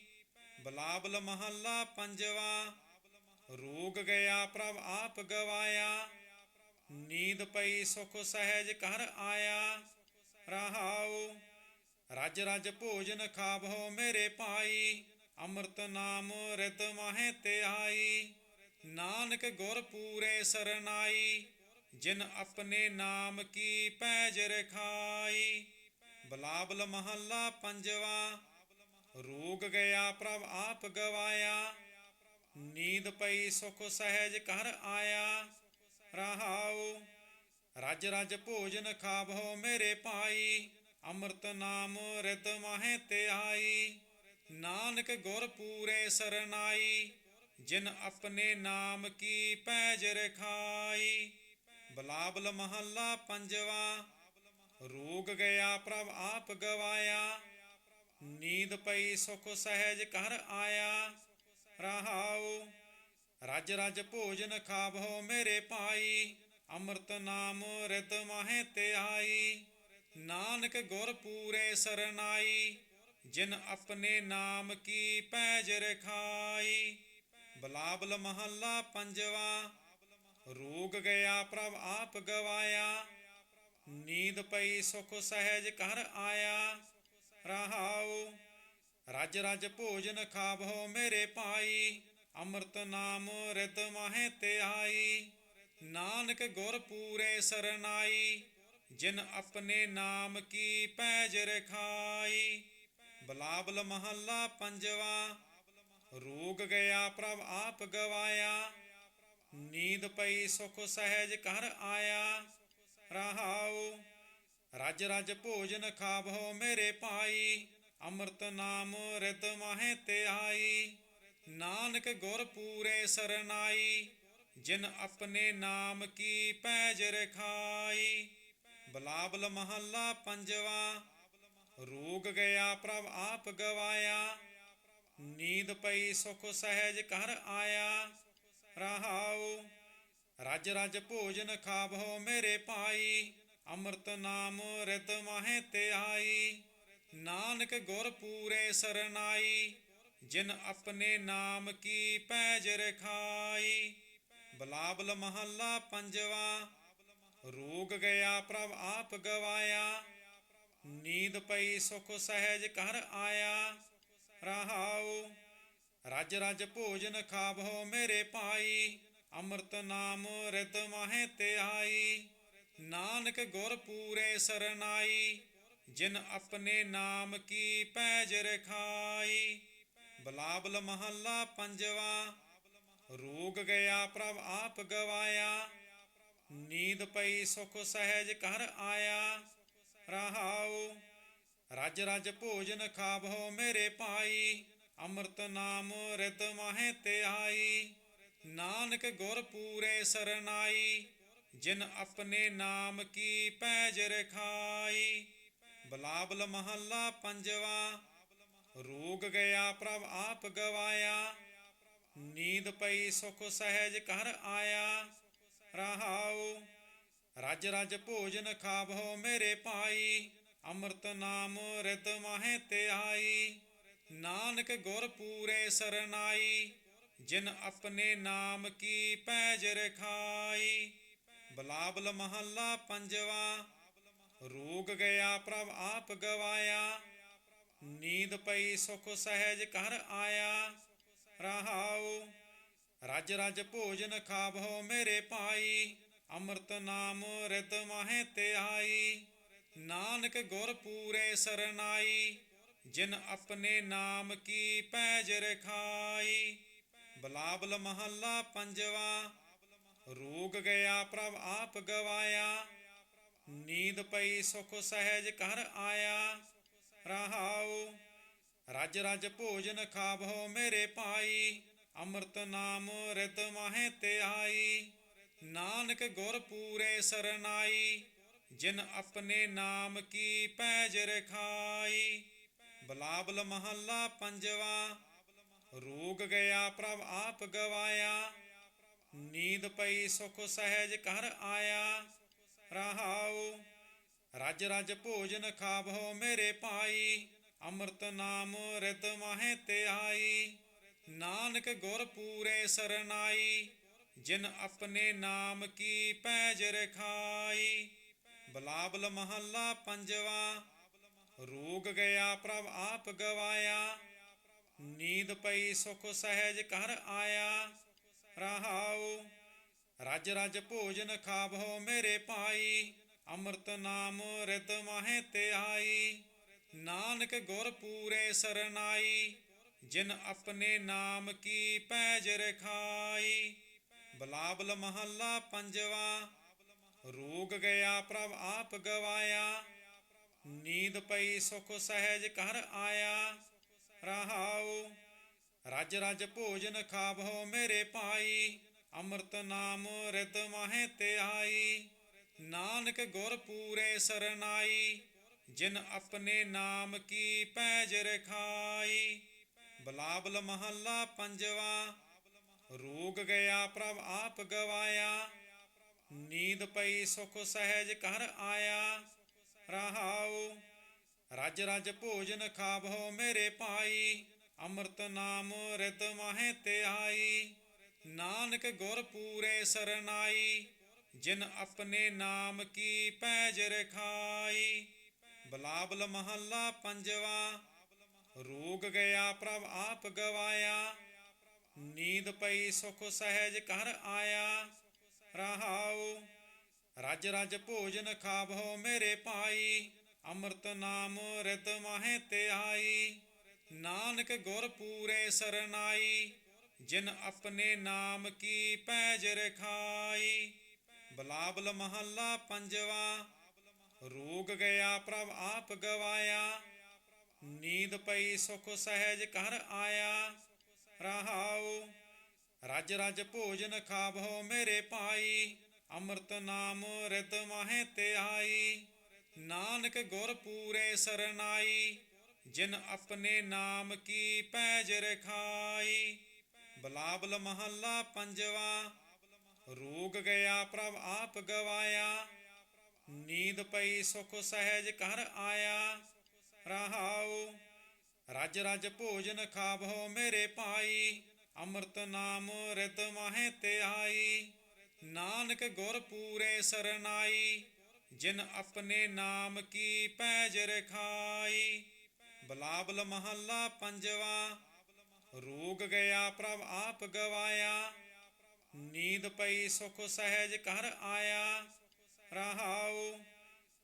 ਬਲਾਬਲ ਮਹੱਲਾ ਪੰਜਵਾ। ਰੋਗ ਗਿਆ ਪ੍ਰਭ ਆਪ ਗਵਾਇਆ, ਨੀਂਦ ਪਈ ਸੁਖ ਸਹਿਜ ਘਰ ਆਇਆ। ਰਹਾਉ ਰਜ ਰਜ ਭੋਜਨ ਖਾਵਹੁ ਮੇਰੇ ਭਾਈ, ਅੰਮ੍ਰਿਤ ਨਾਮ ਰਿਤ ਮਾਹੇ ਧਿਆਈ। ਨਾਨਕ ਗੁਰ ਪੂਰੇ ਸਰਨਾਈ, ਜਿਨ ਆਪਣੇ ਨਾਮ ਕੀ ਪੈਜ ਰਖਾਈ। ਬਿਲਾਵਲ ਮਹੱਲਾ ਪੰਜਵਾ। ਰੋਗ ਗਿਆ ਪ੍ਰਭ ਆਪ ਗਵਾਇਆ, ਨੀਂਦ ਪਈ ਸੁਖ ਸਹਿਜ ਘਰ ਆਇਆ। ਰਹਾਉ ਰਜ ਰਜ ਭੋਜਨ ਖਾਵਹੁ ਮੇਰੇ ਭਾਈ, ਅੰਮ੍ਰਿਤ ਨਾਮ ਰਿਤ ਮਾਹੇ ਧਿਆਈ। ਨਾਨਕ ਗੁਰ ਪੂਰੇ ਸਰਨਾਈ, ਜਿਨ ਆਪਣੇ ਨਾਮ ਕੀ ਪੈਜ ਰਖਾਈ। ਬਿਲਾਵਲ ਮਹੱਲਾ ਪੰਜਵਾ। ਰੋਗ ਗਿਆ ਪ੍ਰਭ ਆਪ ਗਵਾਇਆ, ਨੀਂਦ ਪਈ ਸੁਖ ਸਹਿਜ ਘਰ ਆਇਆ। ਰਹਾਉ ਰਜ ਰਜ ਭੋਜਨ ਖਾਵਹੁ ਮੇਰੇ ਭਾਈ, ਅੰਮ੍ਰਿਤ ਨਾਮ ਰਿਤ ਮਾਹੇ ਧਿਆਈ। ਨਾਨਕ ਗੁਰ ਪੂਰੇ ਸਰਨਾਈ, ਜਿਨ ਆਪਣੇ ਨਾਮ ਕੀ ਪੈਜ ਰਖਾਈ। ਬਿਲਾਵਲ ਮਹੱਲਾ ਪੰਜਵਾ। ਰੋਗ ਗਿਆ ਪ੍ਰਭ ਆਪ ਗਵਾਇਆ, ਨੀਂਦ ਪਈ ਸੁਖ ਸਹਿਜ ਘਰ ਆਇਆ। ਰਹਾਉ ਰਜ ਰਜ ਭੋਜਨ ਖਾਵਹੁ ਮੇਰੇ ਭਾਈ, ਅੰਮ੍ਰਿਤ ਨਾਮ ਰਿਤ ਮਾਹੇ ਧਿਆਈ। ਨਾਨਕ ਗੁਰ ਪੂਰੇ ਸਰਨਾਈ, ਜਿਨ ਆਪਣੇ ਨਾਮ ਕੀ ਪੈਜ ਰਖਾਈ। ਬਿਲਾਵਲ ਮਹੱਲਾ ਪੰਜਵਾ। ਰੋਗ ਗਿਆ ਪ੍ਰਭ ਆਪ ਗਵਾਇਆ, ਨੀਂਦ ਪਈ ਸੁਖ ਸਹਿਜ ਘਰ ਆਇਆ। ਰਹਾਉ ਰਜ ਰਜ ਭੋਜਨ ਖਾਵਹੁ ਮੇਰੇ ਭਾਈ, ਅੰਮ੍ਰਿਤ ਨਾਮ ਰਿਤ ਮਾਹੇ ਧਿਆਈ। ਨਾਨਕ ਗੁਰ ਪੂਰੇ ਸਰਨਾਈ, ਜਿਨ ਆਪਣੇ ਨਾਮ ਕੀ ਪੈਜ ਰਖਾਈ। ਬਿਲਾਵਲ ਮਹੱਲਾ ਪੰਜਵਾ। ਰੋਗ ਗਿਆ ਪ੍ਰਭ ਆਪ ਗਵਾਇਆ, ਨੀਂਦ ਪਈ ਸੁਖ ਸਹਿਜ ਘਰ ਆਇਆ। ਰਹਾਉ ਰਜ ਰਜ ਭੋਜਨ ਖਾਵਹੁ ਮੇਰੇ ਭਾਈ, ਅੰਮ੍ਰਿਤ ਨਾਮ ਰਿਤ ਮਾਹੇ ਧਿਆਈ। ਨਾਨਕ ਗੁਰ ਪੂਰੇ ਸਰਨਾਈ, ਜਿਨ ਆਪਣੇ ਨਾਮ ਕੀ ਪੈਜ ਰਖਾਈ। ਬਿਲਾਵਲ ਮਹੱਲਾ ਪੰਜਵਾ। ਰੋਗ ਗਿਆ ਪ੍ਰਭ ਆਪ ਗਵਾਇਆ, ਨੀਂਦ ਪਈ ਸੁਖ ਸਹਿਜ ਘਰ ਆਇਆ। ਰਹਾਉ ਰਜ ਰਜ ਭੋਜਨ ਖਾਵਹੁ ਮੇਰੇ ਭਾਈ, ਅੰਮ੍ਰਿਤ ਨਾਮ ਰਿਤ ਮਾਹੇ ਧਿਆਈ। ਨਾਨਕ ਗੁਰ ਪੂਰੇ ਸਰਨਾਈ, ਜਿਨ ਆਪਣੇ ਨਾਮ ਕੀ ਪੈਜ ਰਖਾਈ। ਬਿਲਾਵਲ ਮਹੱਲਾ ਪੰਜਵਾ। ਰੋਗ ਗਿਆ ਪ੍ਰਭ ਆਪ ਗਵਾਇਆ, ਨੀਂਦ ਪਈ ਸੁਖ ਸਹਿਜ ਘਰ ਆਇਆ। ਰਹਾਉ ਰਜ ਰਜ ਭੋਜਨ ਖਾਵਹੁ ਮੇਰੇ ਭਾਈ, ਅੰਮ੍ਰਿਤ ਨਾਮ ਰਿਤ ਮਾਹੇ ਧਿਆਈ। ਨਾਨਕ ਗੁਰ ਪੂਰੇ ਸਰਨਾਈ, ਜਿਨ ਆਪਣੇ ਨਾਮ ਕੀ ਪੈਜ ਰਖਾਈ। ਬਿਲਾਵਲ ਮਹੱਲਾ ਪੰਜਵਾ। ਰੋਗ ਗਿਆ ਪ੍ਰਭ ਆਪ ਗਵਾਇਆ, ਨੀਂਦ ਪਈ ਸੁਖ ਸਹਿਜ ਘਰ ਆਇਆ। ਰਹਾਉ ਰਜ ਰਜ ਭੋਜਨ ਖਾਵਹੁ ਮੇਰੇ ਭਾਈ, ਅੰਮ੍ਰਿਤ ਨਾਮ ਰਿਤ ਮਾਹੇ ਧਿਆਈ। ਨਾਨਕ ਗੁਰ ਪੂਰੇ ਸਰਨਾਈ, ਜਿਨ ਆਪਣੇ ਨਾਮ ਕੀ ਪੈਜ ਰਖਾਈ। ਬਿਲਾਵਲ ਮਹੱਲਾ ਪੰਜਵਾ। ਰੋਗ ਗਿਆ ਪ੍ਰਭ ਆਪ ਗਵਾਇਆ, ਨੀਂਦ ਪਈ ਸੁਖ ਸਹਿਜ ਘਰ ਆਇਆ। ਰਹਾਉ ਰਜ ਰਜ ਭੋਜਨ ਖਾਵਹੁ ਮੇਰੇ ਭਾਈ, ਅੰਮ੍ਰਿਤ ਨਾਮ ਰਿਤ ਮਾਹੇ ਧਿਆਈ। ਨਾਨਕ ਗੁਰ ਪੂਰੇ ਸਰਨਾਈ, ਜਿਨ ਆਪਣੇ ਨਾਮ ਕੀ ਪੈਜ ਰਖਾਈ। ਬਿਲਾਵਲ ਮਹੱਲਾ ਪੰਜਵਾ। ਰੋਗ ਗਿਆ ਪ੍ਰਭ ਆਪ ਗਵਾਇਆ, ਨੀਂਦ ਪਈ ਸੁਖ ਸਹਿਜ ਘਰ ਆਇਆ। ਰਹਾਉ ਰਜ ਰਜ ਭੋਜਨ ਖਾਵਹੁ ਮੇਰੇ ਭਾਈ, ਅੰਮ੍ਰਿਤ ਨਾਮ ਰਿਤ ਮਾਹੇ ਧਿਆਈ। ਨਾਨਕ ਗੁਰ ਪੂਰੇ ਸਰਨਾਈ, ਜਿਨ ਆਪਣੇ ਨਾਮ ਕੀ ਪੈਜ ਰਖਾਈ। ਬਿਲਾਵਲ ਮਹੱਲਾ ਪੰਜਵਾ। ਰੋਗ ਗਿਆ ਪ੍ਰਭ ਆਪ ਗਵਾਇਆ, ਨੀਂਦ ਪਈ ਸੁਖ ਸਹਿਜ ਘਰ ਆਇਆ। ਰਹਾਉ ਰਜ ਰਜ ਭੋਜਨ ਖਾਵਹੁ ਮੇਰੇ ਭਾਈ, ਅੰਮ੍ਰਿਤ ਨਾਮ ਰਿਤ ਮਾਹੇ ਧਿਆਈ। ਨਾਨਕ ਗੁਰ ਪੂਰੇ ਸਰਨਾਈ, ਜਿਨ ਆਪਣੇ ਨਾਮ ਕੀ ਪੈਜ ਰਖਾਈ। ਬਿਲਾਵਲ ਮਹੱਲਾ ਪੰਜਵਾ। ਰੋਗ ਗਿਆ ਪ੍ਰਭ ਆਪ ਗਵਾਇਆ, ਨੀਂਦ ਪਈ ਸੁਖ ਸਹਿਜ ਘਰ ਆਇਆ। ਰਹਾਉ। ਰਜ ਰਜ ਭੋਜਨ ਖਾਵਹੁ ਮੇਰੇ ਭਾਈ, ਅੰਮ੍ਰਿਤ ਨਾਮ ਰਿਦ ਮਾਹੇ ਧਿਆਈ। ਨਾਨਕ ਗੁਰ ਪੂਰੇ ਸਰਨਾਈ, ਜਿਨ ਆਪਣੇ ਨਾਮ ਕੀ ਪੈਜ ਰਖਾਈ। ਬਿਲਾਵਲ ਮਹੱਲਾ ਪੰਜਵਾ। ਰੋਗ ਗਿਆ ਪ੍ਰਭ ਆਪ ਗਵਾਇਆ, ਨੀਂਦ ਪਈ ਸੁਖ ਸਹਿਜ ਘਰ ਆਇਆ। ਰਹਾਉ। ਰਜ ਰਜ ਭੋਜਨ ਖਾਵਹੁ ਮੇਰੇ ਭਾਈ, ਅੰਮ੍ਰਿਤ ਨਾਮ ਰਿਦ ਮਾਹੇ ਧਿਆਈ। ਨਾਨਕ ਗੁਰ ਪੂਰੇ ਸਰਨਾਈ, ਜਿਨ ਆਪਣੇ ਨਾਮ ਕੀ ਪੈਜ ਰਖਾਈ। ਬਿਲਾਵਲ ਮਹੱਲਾ ਪੰਜਵਾ। ਰੋਗ ਗਿਆ ਪ੍ਰਭ ਆਪ ਗਵਾਇਆ, ਨੀਂਦ ਪਈ ਸੁਖ ਸਹਿਜ ਘਰ ਆਇਆ। ਰਹਾਉ। ਰਜ ਰਜ ਭੋਜਨ ਖਾਵਹੁ ਮੇਰੇ ਭਾਈ, ਅੰਮ੍ਰਿਤ ਨਾਮ ਰਿਦ ਮਾਹੇ ਧਿਆਈ। ਨਾਨਕ ਗੁਰ ਪੂਰੇ ਸਰਨਾਈ, ਜਿਨ ਆਪਣੇ ਨਾਮ ਕੀ ਪੈਜ ਰਖਾਈ। ਬਿਲਾਵਲ ਮਹੱਲਾ ਪੰਜਵਾ। ਰੋਗ ਗਿਆ ਪ੍ਰਭ ਆਪ ਗਵਾਇਆ, ਨੀਂਦ ਪਈ ਸੁਖ ਸਹਿਜ ਘਰ ਆਇਆ। ਰਹਾਉ। ਰਜ ਰਜ ਭੋਜਨ ਖਾਵਹੁ ਮੇਰੇ ਭਾਈ, ਅੰਮ੍ਰਿਤ ਨਾਮ ਰਿਦ ਮਾਹੇ ਧਿਆਈ। ਨਾਨਕ ਗੁਰ ਪੂਰੇ ਸਰਨਾਈ, ਜਿਨ ਆਪਣੇ ਨਾਮ ਕੀ ਪੈਜ ਰਖਾਈ। ਬਿਲਾਵਲ ਮਹੱਲਾ ਪੰਜਵਾ। ਰੋਗ ਗਿਆ ਪ੍ਰਭ ਆਪ ਗਵਾਇਆ, ਨੀਂਦ ਪਈ ਸੁਖ ਸਹਿਜ ਘਰ ਆਇਆ। ਰਹਾਉ। ਰਜ ਰਜ ਭੋਜਨ ਖਾਵਹੁ ਮੇਰੇ ਭਾਈ, ਅੰਮ੍ਰਿਤ ਨਾਮ ਰਿਦ ਮਾਹੇ ਧਿਆਈ। ਨਾਨਕ ਗੁਰ ਪੂਰੇ ਸਰਨਾਈ, ਜਿਨ ਆਪਣੇ ਨਾਮ ਕੀ ਪੈਜ ਰਖਾਈ। ਬਿਲਾਵਲ ਮਹੱਲਾ ਪੰਜਵਾ। ਰੋਗ ਗਿਆ ਪ੍ਰਭ ਆਪ ਗਵਾਇਆ, ਨੀਂਦ ਪਈ ਸੁਖ ਸਹਿਜ ਘਰ ਆਇਆ। ਰਹਾਉ। ਰਜ ਰਜ ਭੋਜਨ ਖਾਵਹੁ ਮੇਰੇ ਭਾਈ, ਅੰਮ੍ਰਿਤ ਨਾਮ ਰਿਦ ਮਾਹੇ ਧਿਆਈ। ਨਾਨਕ ਗੁਰ ਪੂਰੇ ਸਰਨਾਈ, ਜਿਨ ਆਪਣੇ ਨਾਮ ਕੀ ਪੈਜ ਰਖਾਈ। ਬਿਲਾਵਲ ਮਹੱਲਾ ਪੰਜਵਾ। ਰੋਗ ਗਿਆ ਪ੍ਰਭ ਆਪ ਗਵਾਇਆ, ਨੀਂਦ ਪਈ ਸੁਖ ਸਹਿਜ ਘਰ ਆਇਆ। ਰਹਾਉ।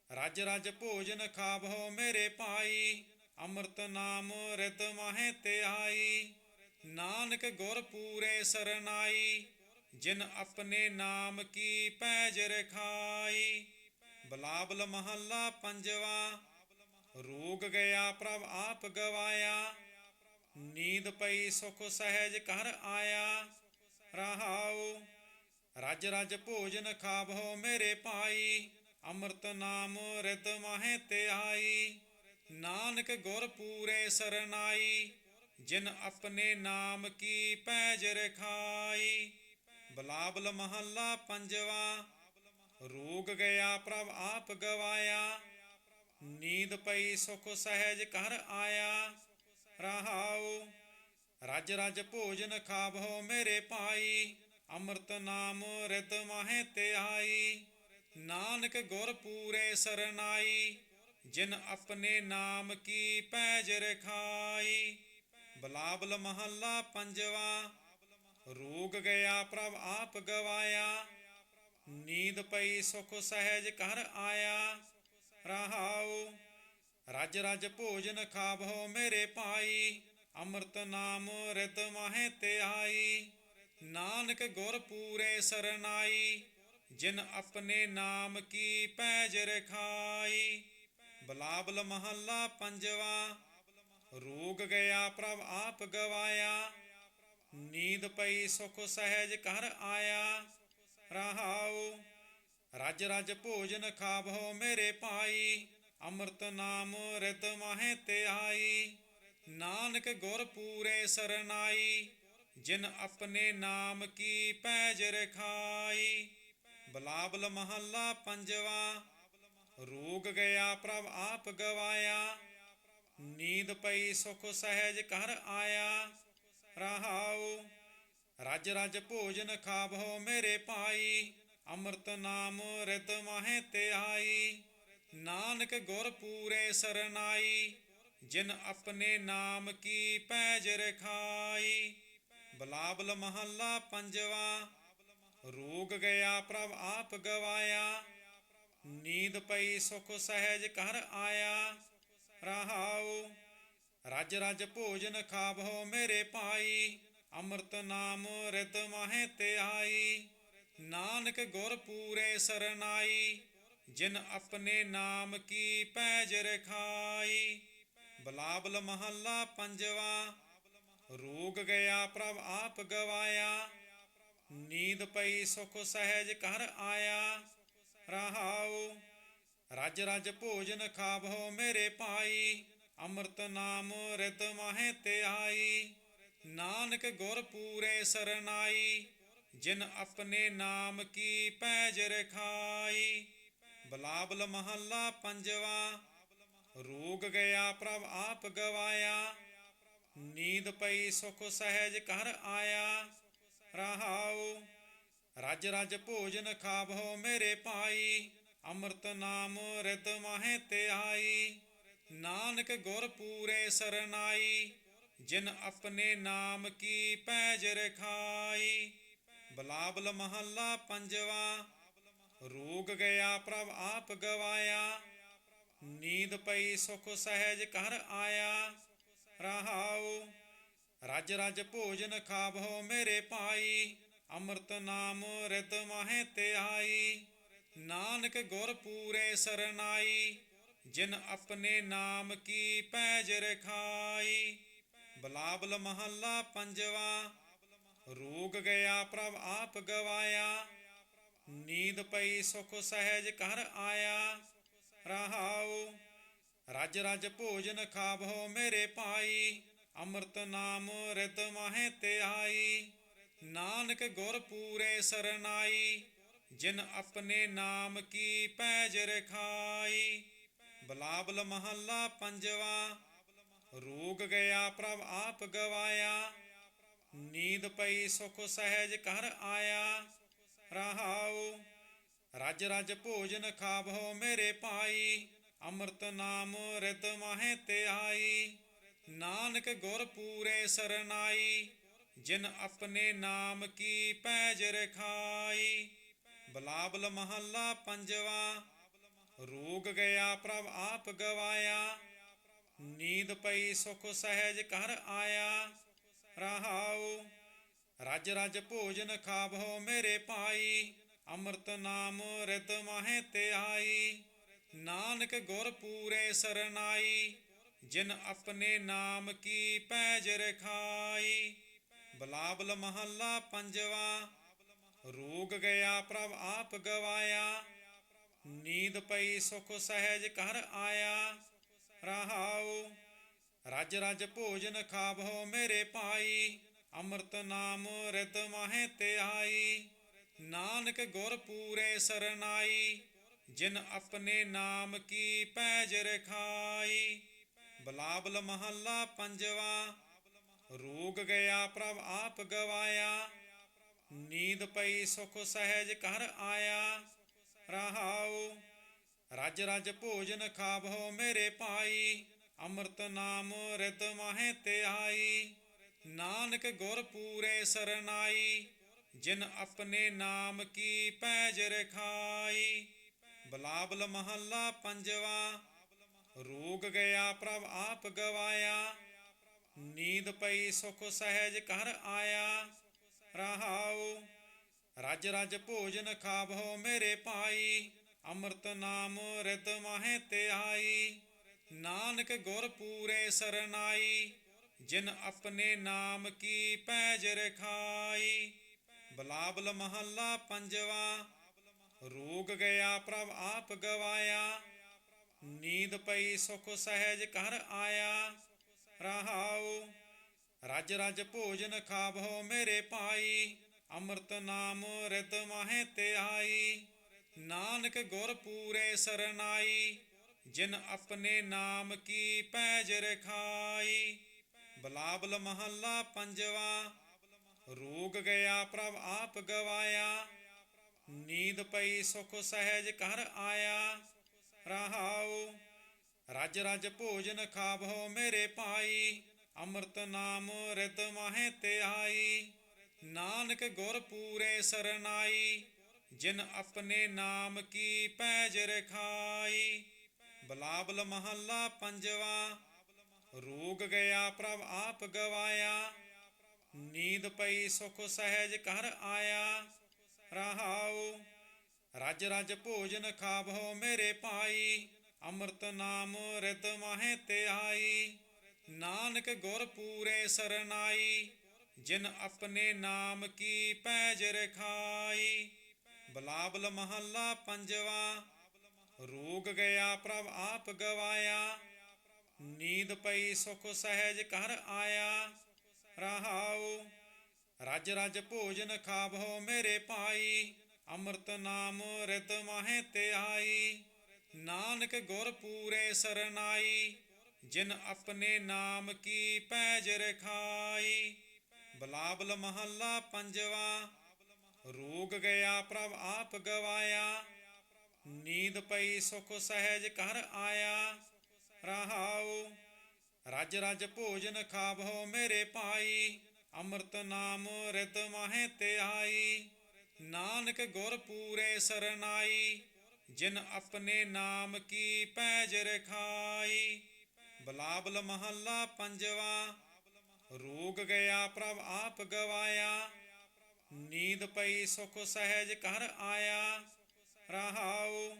ਰਜ ਰਜ ਭੋਜਨ ਖਾਵਹੁ ਮੇਰੇ ਭਾਈ, ਅੰਮ੍ਰਿਤ ਨਾਮ ਰਿਦ ਮਾਹੇ ਧਿਆਈ। ਨਾਨਕ ਗੁਰ ਪੂਰੇ ਸਰਨਾਈ, ਜਿਨ ਆਪਣੇ ਨਾਮ ਕੀ ਪੈਜ ਰਖਾਈ। ਬਿਲਾਵਲ ਮਹੱਲਾ ਪੰਜਵਾ। ਰੋਗ ਗਿਆ ਪ੍ਰਭ ਆਪ ਗਵਾਇਆ, ਨੀਂਦ ਪਈ ਸੁਖ ਸਹਿਜ ਘਰ ਆਇਆ। ਰਹਾਉ। ਰਜ ਰਜ ਭੋਜਨ ਖਾਵਹੁ ਮੇਰੇ ਭਾਈ, ਅੰਮ੍ਰਿਤ ਨਾਮ ਰਿਦ ਮਾਹੇ ਧਿਆਈ। ਨਾਨਕ ਗੁਰ ਪੂਰੇ ਸਰਨਾਈ, ਜਿਨ ਆਪਣੇ ਨਾਮ ਕੀ ਪੈਜ ਰਖਾਈ। ਬਿਲਾਵਲ ਮਹੱਲਾ ਪੰਜਵਾ। ਰੋਗ ਗਿਆ ਪ੍ਰਭ ਆਪ ਗਵਾਇਆ, ਨੀਂਦ ਪਈ ਸੁਖ ਸਹਿਜ ਘਰ ਆਇਆ। ਰਹਾਉ। ਰਜ ਰਜ ਭੋਜਨ ਖਾਵਹੁ ਮੇਰੇ ਭਾਈ, ਅੰਮ੍ਰਿਤ ਨਾਮ ਰਿਦ ਮਾਹੇ ਧਿਆਈ। ਨਾਨਕ ਗੁਰ ਪੂਰੇ ਸਰਨਾਈ, ਜਿਨ ਆਪਣੇ ਨਾਮ ਕੀ ਪੈਜ ਰਖਾਈ। ਬਿਲਾਵਲ ਮਹੱਲਾ ਪੰਜਵਾ। ਰੋਗ ਗਿਆ ਪ੍ਰਭ ਆਪ ਗਵਾਇਆ, ਨੀਂਦ ਪਈ ਸੁਖ ਸਹਿਜ ਘਰ ਆਇਆ। ਰਹਾਉ। ਰਜ ਰਜ ਭੋਜਨ ਖਾਵਹੁ ਮੇਰੇ ਭਾਈ, ਅੰਮ੍ਰਿਤ ਨਾਮ ਰਿਦ ਮਾਹੇ ਧਿਆਈ। ਨਾਨਕ ਗੁਰ ਪੂਰੇ ਸਰਨਾਈ, ਜਿਨ ਆਪਣੇ ਨਾਮ ਕੀ ਪੈਜ ਰਖਾਈ। ਬਿਲਾਵਲ ਮਹੱਲਾ ਪੰਜਵਾ। ਰੋਗ ਗਿਆ ਪ੍ਰਭ ਆਪ ਗਵਾਇਆ, ਨੀਂਦ ਪਈ ਸੁਖ ਸਹਿਜ ਘਰ ਆਇਆ। ਰਹਾਉ। ਰਜ ਰਜ ਭੋਜਨ ਖਾਵਹੁ ਮੇਰੇ ਭਾਈ, ਅੰਮ੍ਰਿਤ ਨਾਮ ਰਿਦ ਮਾਹੇ ਧਿਆਈ। ਨਾਨਕ ਗੁਰ ਪੂਰੇ ਸਰਨਾਈ, ਜਿਨ ਆਪਣੇ ਨਾਮ ਕੀ ਪੈਜ ਰਖਾਈ। ਬਿਲਾਵਲ ਮਹੱਲਾ ਪੰਜਵਾ। ਰੋਗ ਗਿਆ ਪ੍ਰਭ ਆਪ ਗਵਾਇਆ, ਨੀਂਦ ਪਈ ਸੁਖ ਸਹਿਜ ਘਰ ਆਇਆ। ਰਹਾਉ। ਰਜ ਰਜ ਭੋਜਨ ਖਾਵਹੁ ਮੇਰੇ ਭਾਈ, ਅੰਮ੍ਰਿਤ ਨਾਮ ਰਿਦ ਮਾਹੇ ਧਿਆਈ। ਨਾਨਕ ਗੁਰ ਪੂਰੇ ਸਰਨਾਈ, ਜਿਨ ਆਪਣੇ ਨਾਮ ਕੀ ਪੈਜ ਰਖਾਈ। ਬਿਲਾਵਲ ਮਹੱਲਾ ਪੰਜਵਾ। ਰੋਗ ਗਿਆ ਪ੍ਰਭ ਆਪ ਗਵਾਇਆ, ਨੀਂਦ ਪਈ ਸੁਖ ਸਹਿਜ ਘਰ ਆਇਆ। ਰਹਾਉ ਰਜ ਰਜ ਭੋਜਨ ਖਾਵੋ ਮੇਰੇ ਭਾਈ, ਅੰਮ੍ਰਿਤ ਨਾਮ ਰਿਤ ਮਾਹੇ ਧਿਆਈ। ਨਾਨਕ ਗੁਰ ਪੂਰੇ ਸਰਨਾਈ, ਜਿਨ ਆਪਣੇ ਨਾਮ ਕੀ ਪੈਜ ਰਖਾਈ। ਬਿਲਾਵਲ ਮਹੱਲਾ ਪੰਜਵਾ। ਰੋਗ ਗਿਆ ਪ੍ਰਭ ਆਪ ਗਵਾਇਆ, ਨੀਂਦ ਪਈ ਸੁਖ ਸਹਿਜ ਘਰ ਆਇਆ। ਰਹਾਉ ਰਜ ਰਜ ਭੋਜਨ ਖਾਵੋ ਮੇਰੇ ਭਾਈ, ਅੰਮ੍ਰਿਤ ਨਾਮ ਰਿਤ ਮਾਹੇ ਧਿਆਈ। ਨਾਨਕ ਗੁਰ ਪੂਰੇ ਸਰਨਾਈ, ਜਿਨ ਆਪਣੇ ਨਾਮ ਕੀ ਪੈਜ ਰਖਾਈ। ਬਿਲਾਵਲ ਮਹੱਲਾ ਪੰਜਵਾ। ਰੋਗ ਗਿਆ ਪ੍ਰਭ ਆਪ ਗਵਾਇਆ, ਨੀਂਦ ਪਈ ਸੁਖ ਸਹਿਜ ਘਰ ਆਇਆ। ਰਹਾਉ ਰਜ ਰਜ ਭੋਜਨ ਖਾਵੋ ਮੇਰੇ ਭਾਈ, ਅੰਮ੍ਰਿਤ ਨਾਮ ਰਿਤ ਮਾਹੇ ਧਿਆਈ। ਨਾਨਕ ਗੁਰ ਪੂਰੇ ਸਰਨਾਈ, ਜਿਨ ਆਪਣੇ ਨਾਮ ਕੀ ਪੈਜ ਰਖਾਈ। ਬਿਲਾਵਲ ਮਹੱਲਾ ਪੰਜਵਾ। ਰੋਗ ਗਿਆ ਪ੍ਰਭ ਆਪ ਗਵਾਇਆ, ਨੀਂਦ ਪਈ ਸੁਖ ਸਹਿਜ ਘਰ ਆਇਆ। ਰਹਾਉ ਰਜ ਰਜ ਭੋਜਨ ਖਾਵੋ ਮੇਰੇ ਭਾਈ, ਅੰਮ੍ਰਿਤ ਨਾਮ ਰਿਤ ਮਾਹੇ ਧਿਆਈ। ਨਾਨਕ ਗੁਰ ਪੂਰੇ ਸਰਨਾਈ, ਜਿਨ ਆਪਣੇ ਨਾਮ ਕੀ ਪੈਜ ਰਖਾਈ। ਬਿਲਾਵਲ ਮਹੱਲਾ ਪੰਜਵਾ। ਰੋਗ ਗਿਆ ਪ੍ਰਭ ਆਪ ਗਵਾਇਆ, ਨੀਂਦ ਪਈ ਸੁਖ ਸਹਿਜ ਘਰ ਆਇਆ। ਰਹਾਉ ਰਜ ਰਜ ਭੋਜਨ ਖਾਵੋ ਮੇਰੇ ਭਾਈ, ਅੰਮ੍ਰਿਤ ਨਾਮ ਰਿਤ ਮਾਹੇ ਧਿਆਈ। ਨਾਨਕ ਗੁਰ ਪੂਰੇ ਸਰਨਾਈ, ਜਿਨ ਆਪਣੇ ਨਾਮ ਕੀ ਪੈਜ ਰਖਾਈ। ਬਿਲਾਵਲ ਮਹੱਲਾ ਪੰਜਵਾ। ਰੋਗ ਗਿਆ ਪ੍ਰਭ ਆਪ ਗਵਾਇਆ, ਨੀਂਦ ਪਈ ਸੁਖ ਸਹਿਜ ਘਰ ਆਇਆ। ਰਹਾਉ ਰਜ ਰਜ ਭੋਜਨ ਖਾਵੋ ਮੇਰੇ ਭਾਈ, ਅੰਮ੍ਰਿਤ ਨਾਮ ਰਿਤ ਮਾਹੇ ਧਿਆਈ। ਨਾਨਕ ਗੁਰ ਪੂਰੇ ਸਰਨਾਈ, ਜਿਨ ਆਪਣੇ ਨਾਮ ਕੀ ਪੈਜ ਰਖਾਈ। ਬਿਲਾਵਲ ਮਹੱਲਾ ਪੰਜਵਾ। ਰੋਗ ਗਿਆ ਪ੍ਰਭ ਆਪ ਗਵਾਇਆ, ਨੀਂਦ ਪਈ ਸੁਖ ਸਹਿਜ ਘਰ ਆਇਆ। ਰਹਾਉ ਰਜ ਰਜ ਭੋਜਨ ਖਾਵੋ ਮੇਰੇ ਭਾਈ, ਅੰਮ੍ਰਿਤ ਨਾਮ ਰਿਤ ਮਾਹੇ ਧਿਆਈ। ਨਾਨਕ ਗੁਰ ਪੂਰੇ ਸਰਨਾਈ, ਜਿਨ ਆਪਣੇ ਨਾਮ ਕੀ ਪੈਜ ਰਖਾਈ। ਬਿਲਾਵਲ ਮਹੱਲਾ ਪੰਜਵਾ। ਰੋਗ ਗਿਆ ਪ੍ਰਭ ਆਪ ਗਵਾਇਆ, ਨੀਂਦ ਪਈ ਸੁਖ ਸਹਿਜ ਘਰ ਆਇਆ। ਰਹਾਉ ਰਜ ਰਜ ਭੋਜਨ ਖਾਵੋ ਮੇਰੇ ਭਾਈ, ਅੰਮ੍ਰਿਤ ਨਾਮ ਰਿਤ ਮਾਹੇ ਧਿਆਈ। ਨਾਨਕ ਗੁਰ ਪੂਰੇ ਸਰਨਾਈ, ਜਿਨ ਆਪਣੇ ਨਾਮ ਕੀ ਪੈਜ ਰਖਾਈ। ਬਿਲਾਵਲ ਮਹੱਲਾ ਪੰਜਵਾ। ਰੋਗ ਗਿਆ ਪ੍ਰਭ ਆਪ ਗਵਾਇਆ, ਨੀਂਦ ਪਈ ਸੁਖ ਸਹਿਜ ਘਰ ਆਇਆ। ਰਹਾਉ ਰਜ ਰਜ ਭੋਜਨ ਖਾਵੋ ਮੇਰੇ ਭਾਈ, ਅੰਮ੍ਰਿਤ ਨਾਮ ਰਿਤ ਮਾਹੇ ਧਿਆਈ। ਨਾਨਕ ਗੁਰ ਪੂਰੇ ਸਰਨਾਈ, ਜਿਨ ਆਪਣੇ ਨਾਮ ਕੀ ਪੈਜ ਰਖਾਈ। ਬਿਲਾਵਲ ਮਹੱਲਾ ਪੰਜਵਾ। ਰੋਗ ਗਿਆ ਪ੍ਰਭ ਆਪ ਗਵਾਇਆ, ਨੀਂਦ ਪਈ ਸੁਖ ਸਹਿਜ ਘਰ ਆਇਆ। ਰਹਾਉ ਰਜ ਰਜ ਭੋਜਨ ਖਾਵੋ ਮੇਰੇ ਭਾਈ, ਅੰਮ੍ਰਿਤ ਨਾਮ ਰਿਤ ਮਾਹੇ ਧਿਆਈ। ਨਾਨਕ ਗੁਰ ਪੂਰੇ ਸਰਨਾਈ, ਜਿਨ ਆਪਣੇ ਨਾਮ ਕੀ ਪੈਜ ਰਖਾਈ। ਬਿਲਾਵਲ ਮਹੱਲਾ ਪੰਜਵਾ। ਰੋਗ ਗਿਆ ਪ੍ਰਭ ਆਪ ਗਵਾਇਆ, ਨੀਂਦ ਪਈ ਸੁਖ ਸਹਿਜ ਘਰ ਆਇਆ। ਰਹਾਉ ਰਜ ਰਜ ਭੋਜਨ ਖਾਵੋ ਮੇਰੇ ਭਾਈ, ਅੰਮ੍ਰਿਤ ਨਾਮ ਰਿਤ ਮਾਹੇ ਧਿਆਈ। ਨਾਨਕ ਗੁਰ ਪੂਰੇ ਸਰਨਾਈ, ਜਿਨ ਆਪਣੇ ਨਾਮ ਕੀ ਪੈਜ ਰਖਾਈ। ਬਿਲਾਵਲ ਮਹੱਲਾ ਪੰਜਵਾ। ਰੋਗ ਗਿਆ ਪ੍ਰਭ ਆਪ ਗਵਾਇਆ, ਨੀਂਦ ਪਈ ਸੁਖ ਸਹਿਜ ਘਰ ਆਇਆ। ਰਹਾਉ ਰਜ ਰਜ ਭੋਜਨ ਖਾਵੋ ਮੇਰੇ ਭਾਈ, ਅੰਮ੍ਰਿਤ ਨਾਮ ਰਿਤ ਮਾਹੇ ਧਿਆਈ। ਨਾਨਕ ਗੁਰ ਪੂਰੇ ਸਰਨਾਈ, ਜਿਨ ਆਪਣੇ ਨਾਮ ਕੀ ਪੈਜ ਰਖਾਈ। ਬਿਲਾਵਲ ਮਹੱਲਾ ਪੰਜਵਾ। ਰੋਗ ਗਿਆ ਪ੍ਰਭ ਆਪ ਗਵਾਇਆ, ਨੀਂਦ ਪਈ ਸੁਖ ਸਹਿਜ ਘਰ ਆਇਆ। ਰਹਾਉ ਰਜ ਰਜ ਭੋਜਨ ਖਾਵੋ ਮੇਰੇ ਭਾਈ, ਅੰਮ੍ਰਿਤ ਨਾਮ ਰਿਤ ਮਾਹੇ ਧਿਆਈ। ਨਾਨਕ ਗੁਰ ਪੂਰੇ ਸਰਨਾਈ, ਜਿਨ ਆਪਣੇ ਨਾਮ ਕੀ ਪੈਜ ਰਖਾਈ। ਬਿਲਾਵਲ ਮਹੱਲਾ ਪੰਜਵਾ। ਰੋਗ ਗਿਆ ਪ੍ਰਭ ਆਪ ਗਵਾਇਆ, ਨੀਂਦ ਪਈ ਸੁਖ ਸਹਿਜ ਘਰ ਆਇਆ। ਰਹਾਉ ਰਜ ਰਜ ਭੋਜਨ ਖਾਵੋ ਮੇਰੇ ਭਾਈ, ਅੰਮ੍ਰਿਤ ਨਾਮ ਰਿਤ ਮਾਹੇ ਧਿਆਈ। ਨਾਨਕ ਗੁਰ ਪੂਰੇ ਸਰਨਾਈ, ਜਿਨ ਆਪਣੇ ਨਾਮ ਕੀ ਪੈਜ ਰਖਾਈ। ਬਿਲਾਵਲ ਮਹੱਲਾ ਪੰਜਵਾ। ਰੋਗ ਗਿਆ ਪ੍ਰਭ ਆਪ ਗਵਾਇਆ, ਨੀਂਦ ਪਈ ਸੁਖ ਸਹਿਜ ਘਰ ਆਇਆ। ਰਹਾਉ ਰਜ ਰਜ ਭੋਜਨ ਖਾਵੋ ਮੇਰੇ ਭਾਈ, ਅੰਮ੍ਰਿਤ ਨਾਮ ਰਿਤ ਮਾਹੇ ਧਿਆਈ। ਨਾਨਕ ਗੁਰ ਪੂਰੇ ਸਰਨਾਈ, ਜਿਨ ਆਪਣੇ ਨਾਮ ਕੀ ਪੈਜ ਰਖਾਈ। ਬਿਲਾਵਲ ਮਹੱਲਾ ਪੰਜਵਾ। ਰੋਗ ਗਿਆ ਪ੍ਰਭ ਆਪ ਗਵਾਇਆ, ਨੀਂਦ ਪਈ ਸੁਖ ਸਹਿਜ ਘਰ ਆਇਆ। ਰਹਾਉ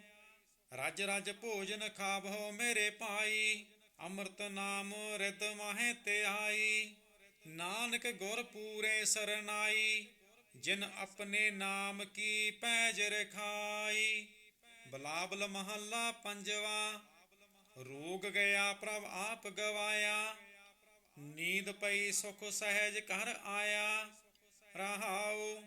ਰਜ ਰਜ ਭੋਜਨ ਖਾਵੋ ਮੇਰੇ ਭਾਈ, ਅੰਮ੍ਰਿਤ ਨਾਮ ਰਿਤ ਮਾਹੇ ਧਿਆਈ। ਨਾਨਕ ਗੁਰ ਪੂਰੇ ਸਰਨਾਈ, ਜਿਨ ਆਪਣੇ ਨਾਮ ਕੀ ਪੈਜ ਰਖਾਈ। ਬਿਲਾਵਲ ਮਹੱਲਾ ਪੰਜਵਾ। ਰੋਗ ਗਿਆ ਪ੍ਰਭ ਆਪ ਗਵਾਇਆ, ਨੀਂਦ ਪਈ ਸੁਖ ਸਹਿਜ ਘਰ ਆਇਆ। ਰਹਾਉ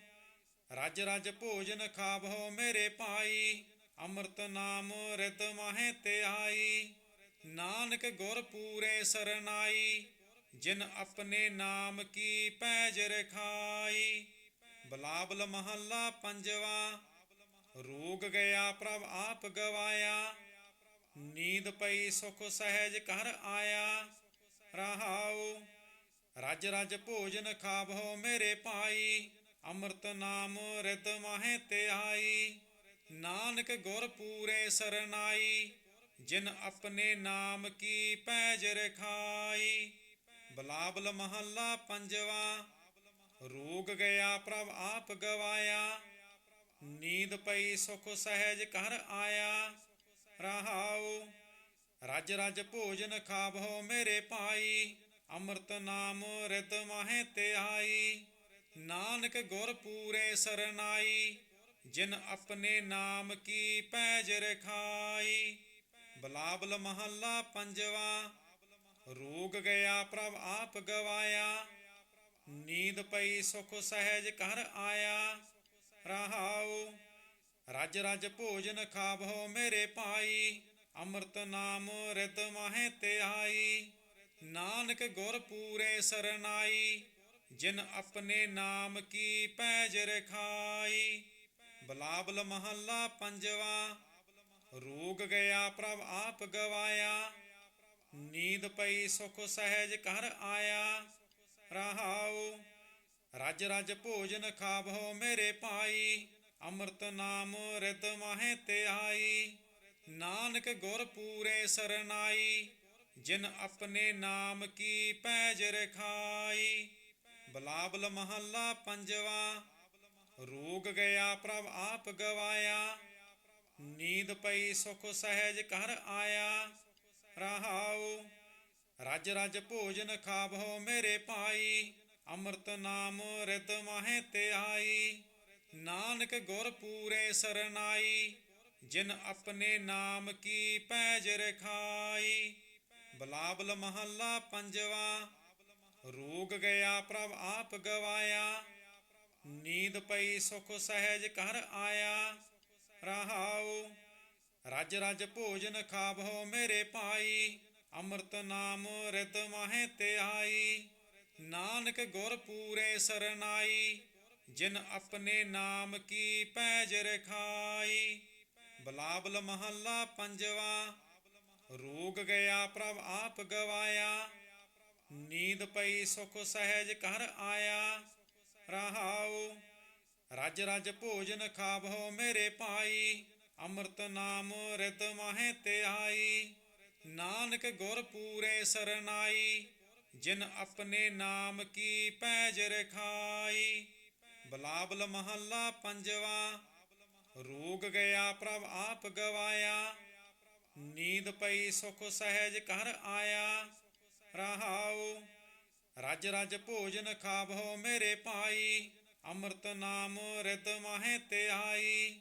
ਰਜ ਰਜ ਭੋਜਨ ਖਾਵੋ ਮੇਰੇ ਭਾਈ, ਅੰਮ੍ਰਿਤ ਨਾਮ ਰਿਤ ਮਾਹੇ ਧਿਆਈ। ਨਾਨਕ ਗੁਰ ਪੂਰੇ ਸਰਨਾਈ, ਜਿਨ ਆਪਣੇ ਨਾਮ ਕੀ ਪੈਜ ਰਖਾਈ। ਬਿਲਾਵਲ ਮਹੱਲਾ ਪੰਜਵਾ। ਰੋਗ ਗਿਆ ਪ੍ਰਭ ਆਪ ਗਵਾਇਆ, ਨੀਂਦ ਪਈ ਸੁਖ ਸਹਿਜ ਘਰ ਆਇਆ। ਰਹਾਉ ਰਜ ਰਜ ਭੋਜਨ ਖਾਵੋ ਮੇਰੇ ਭਾਈ, ਅੰਮ੍ਰਿਤ ਨਾਮ ਰਿਤ ਮਾਹੇ ਧਿਆਈ। ਨਾਨਕ ਗੁਰ ਪੂਰੇ ਸਰਨਾਈ, ਜਿਨ ਆਪਣੇ ਨਾਮ ਕੀ ਪੈਜ ਰਖਾਈ। ਬਿਲਾਵਲ ਮਹੱਲਾ ਪੰਜਵਾ। ਰੋਗ ਗਿਆ ਪ੍ਰਭ ਆਪ ਗਵਾਇਆ, ਨੀਂਦ ਪਈ ਸੁਖ ਸਹਿਜ ਘਰ ਆਇਆ। ਰਹਾਉ ਰਜ ਰਜ ਭੋਜਨ ਖਾਵੋ ਮੇਰੇ ਭਾਈ, ਅੰਮ੍ਰਿਤ ਨਾਮ ਰਿਤ ਮਾਹੇ ਧਿਆਈ। ਨਾਨਕ ਗੁਰ ਪੂਰੇ ਸਰਨਾਈ, ਜਿਨ ਆਪਣੇ ਨਾਮ ਕੀ ਪੈਜ ਰਖਾਈ। ਬਿਲਾਵਲ ਮਹੱਲਾ ਪੰਜਵਾ। ਰੋਗ ਗਿਆ ਪ੍ਰਭ ਆਪ ਗਵਾਇਆ, ਨੀਂਦ ਪਈ ਸੁਖ ਸਹਿਜ ਘਰ ਆਇਆ। ਰਹਾਉ ਰਜ ਰਜ ਭੋਜਨ ਖਾਵੋ ਮੇਰੇ ਭਾਈ, ਅੰਮ੍ਰਿਤ ਨਾਮ ਰਿਤ ਮਾਹੇ ਧਿਆਈ। ਨਾਨਕ ਗੁਰ ਪੂਰੇ ਸਰਨਾਈ, ਜਿਨ ਆਪਣੇ ਨਾਮ ਕੀ ਪੈਜ ਰਖਾਈ। ਬਿਲਾਵਲ ਮਹੱਲਾ ਪੰਜਵਾ। ਰੋਗ ਗਿਆ ਪ੍ਰਭ ਆਪ ਗਵਾਇਆ, ਨੀਂਦ ਪਈ ਸੁਖ ਸਹਿਜ ਘਰ ਆਇਆ। ਰਹਾਉ ਰਜ ਰਜ ਭੋਜਨ ਖਾਵੋ ਮੇਰੇ ਭਾਈ, ਅੰਮ੍ਰਿਤ ਨਾਮ ਰਿਤ ਮਾਹੇ ਧਿਆਈ। ਨਾਨਕ ਗੁਰ ਪੂਰੇ ਸਰਨਾਈ, ਜਿਨ ਆਪਣੇ ਨਾਮ ਕੀ ਪੈਜ ਰਖਾਈ। ਬਿਲਾਵਲ ਮਹੱਲਾ ਪੰਜਵਾ। ਰੋਗ ਗਿਆ ਪ੍ਰਭ ਆਪ ਗਵਾਇਆ, ਨੀਂਦ ਪਈ ਸੁਖ ਸਹਿਜ ਘਰ ਆਇਆ। ਰਹਾਉ ਰਜ ਰਜ ਭੋਜਨ ਖਾਵੋ ਮੇਰੇ ਭਾਈ, ਅੰਮ੍ਰਿਤ ਨਾਮ ਰਿਤ ਮਾਹੇ ਧਿਆਈ। ਨਾਨਕ ਗੁਰ ਪੂਰੇ ਸਰਨਾਈ, ਜਿਨ ਆਪਣੇ ਨਾਮ ਕੀ ਪੈਜ ਰਖਾਈ। ਬਿਲਾਵਲ ਮਹੱਲਾ ਪੰਜਵਾ। ਰੋਗ ਗਿਆ ਪ੍ਰਭ ਆਪ ਗਵਾਇਆ, ਨੀਂਦ ਪਈ ਸੁਖ ਸਹਿਜ ਘਰ ਆਇਆ। ਰਹਾਉ ਰਜ ਰਜ ਭੋਜਨ ਖਾਵੋ ਮੇਰੇ ਭਾਈ, ਅੰਮ੍ਰਿਤ ਨਾਮ ਰਿਤ ਮਾਹੇ ਧਿਆਈ। ਨਾਨਕ ਗੁਰ ਪੂਰੇ ਸਰਨਾਈ, ਜਿਨ ਆਪਣੇ ਨਾਮ ਕੀ ਪੈਜ ਰਖਾਈ। ਬਿਲਾਵਲ ਮਹੱਲਾ ਪੰਜਵਾ। ਰੋਗ ਗਿਆ ਪ੍ਰਭ ਆਪ ਗਵਾਇਆ, ਨੀਂਦ ਪਈ ਸੁਖ ਸਹਿਜ ਘਰ ਆਇਆ। ਰਹਾਉ ਰਜ ਰਜ ਭੋਜਨ ਖਾਵਹੁ ਮੇਰੇ ਭਾਈ, ਅੰਮ੍ਰਿਤ ਨਾਮ ਰਿਤ ਮਾਹੇ ਧਿਆਈ। ਨਾਨਕ ਗੁਰ ਪੂਰੇ ਸਰਨਾਈ, ਜਿਨ ਆਪਣੇ ਨਾਮ ਕੀ ਪੈਜ ਰਖਾਈ। ਬਿਲਾਵਲ ਮਹੱਲਾ ਪੰਜਵਾ। ਰੋਗ ਗਿਆ ਪ੍ਰਭ ਆਪ ਗਵਾਇਆ, ਨੀਂਦ ਪਈ ਸੁਖ ਸਹਿਜ ਘਰ ਆਇਆ। ਰਹਾਉ ਰਜ ਰਜ ਭੋਜਨ ਖਾਵਹੁ ਮੇਰੇ ਭਾਈ, ਅੰਮ੍ਰਿਤ ਨਾਮ ਰਿਤ ਮਾਹੇ ਧਿਆਈ।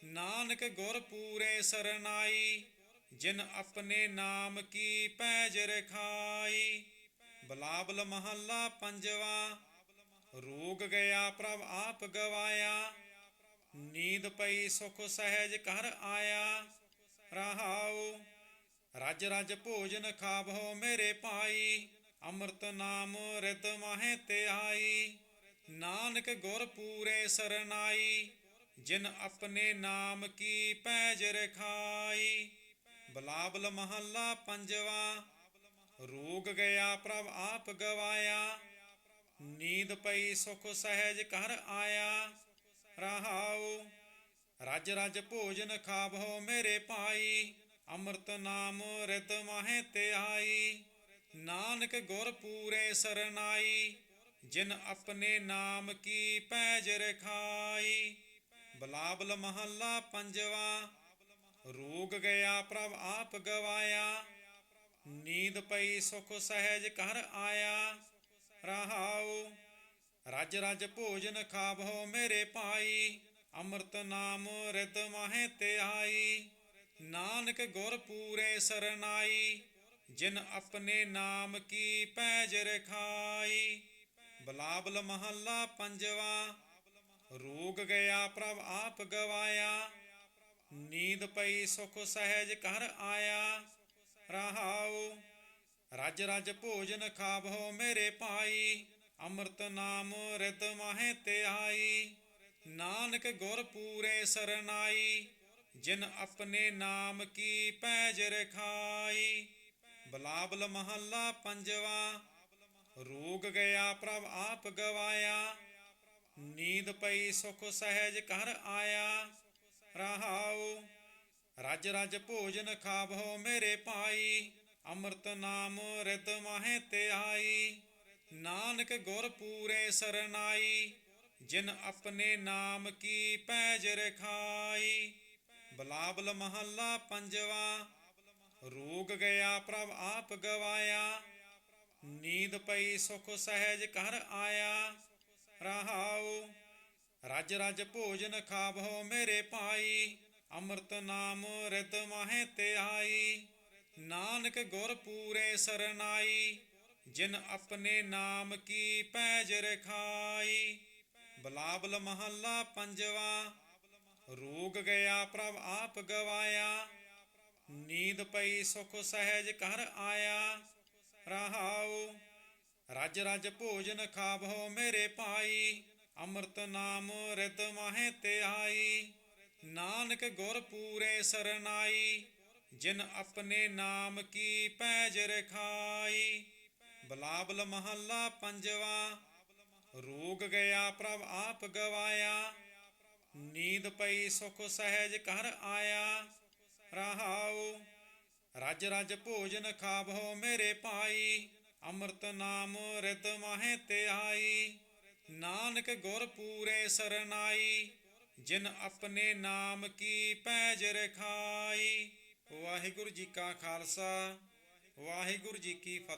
ਨਾਨਕ ਗੁਰ ਪੂਰੇ ਸਰਨਾਈ, ਜਿਨ ਆਪਣੇ ਨਾਮ ਕੀ ਪੈਜ ਰਖਾਈ। ਬਿਲਾਵਲ ਮਹੱਲਾ ਪੰਜਵਾ। ਰੋਗ ਗਿਆ ਪ੍ਰਭ ਆਪ ਗਵਾਇਆ, ਨੀਂਦ ਪਈ ਸੁਖ ਸਹਿਜ ਘਰ ਆਇਆ। ਰਹਾਉ ਰਜ ਰਜ ਭੋਜਨ ਖਾਵਹੁ ਮੇਰੇ ਭਾਈ, ਅੰਮ੍ਰਿਤ ਨਾਮ ਰਿਤ ਮਾਹੇ ਧਿਆਈ। ਨਾਨਕ ਗੁਰ ਪੂਰੇ ਸਰਨਾਈ, ਜਿਨ ਆਪਣੇ ਨਾਮ ਕੀ ਪੈਜ ਰਖਾਈ। ਬਿਲਾਵਲ ਮਹੱਲਾ ਪੰਜਵਾ। ਰੋਗ ਗਿਆ ਪ੍ਰਭ ਆਪ ਗਵਾਇਆ, ਨੀਂਦ ਪਈ ਸੁਖ ਸਹਿਜ ਘਰ ਆਇਆ। ਰਹਾਉ ਰਜ ਰਜ ਭੋਜਨ ਖਾਵਹੁ ਮੇਰੇ ਭਾਈ, ਅੰਮ੍ਰਿਤ ਨਾਮ ਰਿਤ ਮਾਹੇ ਧਿਆਈ। ਨਾਨਕ ਗੁਰ ਪੂਰੇ ਸਰਨਾਈ, ਜਿਨ ਆਪਣੇ ਨਾਮ ਕੀ ਪੈਜ ਰਖਾਈ। ਬਿਲਾਵਲ ਮਹੱਲਾ ਪੰਜਵਾ। ਰੋਗ ਗਿਆ ਪ੍ਰਭ ਆਪ ਗਵਾਇਆ, ਨੀਂਦ ਪਈ ਸੁਖ ਸਹਿਜ ਘਰ ਆਇਆ। ਰਹਾਉ ਰਜ ਰਜ ਭੋਜਨ ਖਾਵਹੁ ਮੇਰੇ ਭਾਈ, ਅੰਮ੍ਰਿਤ ਨਾਮ ਰਿਤ ਮਾਹੇ ਧਿਆਈ। ਨਾਨਕ ਗੁਰ ਪੂਰੇ ਸਰਨਾਈ, ਜਿਨ ਆਪਣੇ ਨਾਮ ਕੀ ਪੈਜ ਰਖਾਈ। ਬਿਲਾਵਲ ਮਹੱਲਾ ਪੰਜਵਾ। ਰੋਗ ਗਿਆ ਪ੍ਰਭ ਆਪ ਗਵਾਇਆ, ਨੀਂਦ ਪਈ ਸੁਖ ਸਹਿਜ ਘਰ ਆਇਆ। ਰਹਾਉ ਰਜ ਰਜ ਭੋਜਨ ਖਾਵਹੁ ਮੇਰੇ ਭਾਈ, ਅੰਮ੍ਰਿਤ ਨਾਮ ਰਿਤ ਮਾਹੇ ਧਿਆਈ। ਨਾਨਕ ਗੁਰ ਪੂਰੇ ਸਰਨਾਈ, ਜਿਨ ਆਪਣੇ ਨਾਮ ਕੀ ਪੈਜ ਰਖਾਈ। ਬਿਲਾਵਲ ਮਹੱਲਾ ਪੰਜਵਾ। ਰੋਗ ਗਿਆ ਪ੍ਰਭ ਆਪ ਗਵਾਇਆ, ਨੀਂਦ ਪਈ ਸੁਖ ਸਹਿਜ ਘਰ ਆਇਆ। ਰਹਾਉ ਰਜ ਰਜ ਭੋਜਨ ਖਾਵਹੁ ਮੇਰੇ ਭਾਈ, ਅੰਮ੍ਰਿਤ ਨਾਮ ਰਿਤ ਮਾਹੇ ਧਿਆਈ। ਨਾਨਕ ਗੁਰ ਪੂਰੇ ਸਰਨਾਈ, ਜਿਨ ਆਪਣੇ ਨਾਮ ਕੀ ਪੈਜ ਰਖਾਈ। ਬਿਲਾਵਲ ਮਹੱਲਾ ਪੰਜਵਾ। ਰੋਗ ਗਿਆ ਪ੍ਰਭ ਆਪ ਗਵਾਇਆ, ਨੀਂਦ ਪਈ ਸੁਖ ਸਹਿਜ ਘਰ ਆਇਆ। ਰਹਾਉ ਰਜ ਰਜ ਭੋਜਨ ਖਾਵਹੁ ਮੇਰੇ ਭਾਈ, ਅੰਮ੍ਰਿਤ ਨਾਮ ਰਿਤ ਮਾਹੇ ਧਿਆਈ। ਨਾਨਕ ਗੁਰ ਪੂਰੇ ਸਰਨਾਈ, ਜਿਨ ਆਪਣੇ ਨਾਮ ਕੀ ਪੈਜ ਰਖਾਈ। ਬਿਲਾਵਲ ਮਹੱਲਾ ਪੰਜਵਾ। ਰੋਗ ਗਿਆ ਪ੍ਰਭ ਆਪ ਗਵਾਇਆ, ਨੀਂਦ ਪਈ ਸੁਖ ਸਹਿਜ ਘਰ ਆਇਆ। ਰਹਾਉ ਰਜ ਰਜ ਭੋਜਨ ਖਾਵਹੁ ਮੇਰੇ ਭਾਈ, ਅੰਮ੍ਰਿਤ ਨਾਮ ਰਿਤ ਮਾਹੇ ਧਿਆਈ। ਨਾਨਕ ਗੁਰ ਪੂਰੇ ਸਰਨਾਈ, ਜਿਨ ਆਪਣੇ ਨਾਮ ਕੀ ਪੈਜ ਰਖਾਈ। ਬਿਲਾਵਲ ਮਹੱਲਾ ਪੰਜਵਾ। ਰੋਗ ਗਿਆ ਪ੍ਰਭ ਆਪ ਗਵਾਇਆ, ਨੀਂਦ ਪਈ ਸੁਖ ਸਹਿਜ ਘਰ ਆਇਆ। ਰਹਾਉ ਰਜ ਰਜ ਭੋਜਨ ਖਾਵਹੁ ਮੇਰੇ ਭਾਈ, ਅੰਮ੍ਰਿਤ ਨਾਮ ਰਿਤ ਮਾਹੇ ਧਿਆਈ। ਨਾਨਕ ਗੁਰ ਪੂਰੇ ਸਰਨਾਈ, ਜਿਨ ਆਪਣੇ ਨਾਮ ਕੀ ਪੈਜ ਰਖਾਈ। ਵਾਹਿਗੁਰੂ ਜੀ ਕਾ ਖਾਲਸਾ, ਵਾਹਿਗੁਰੂ ਜੀ ਕੀ ਫਤਿਹ।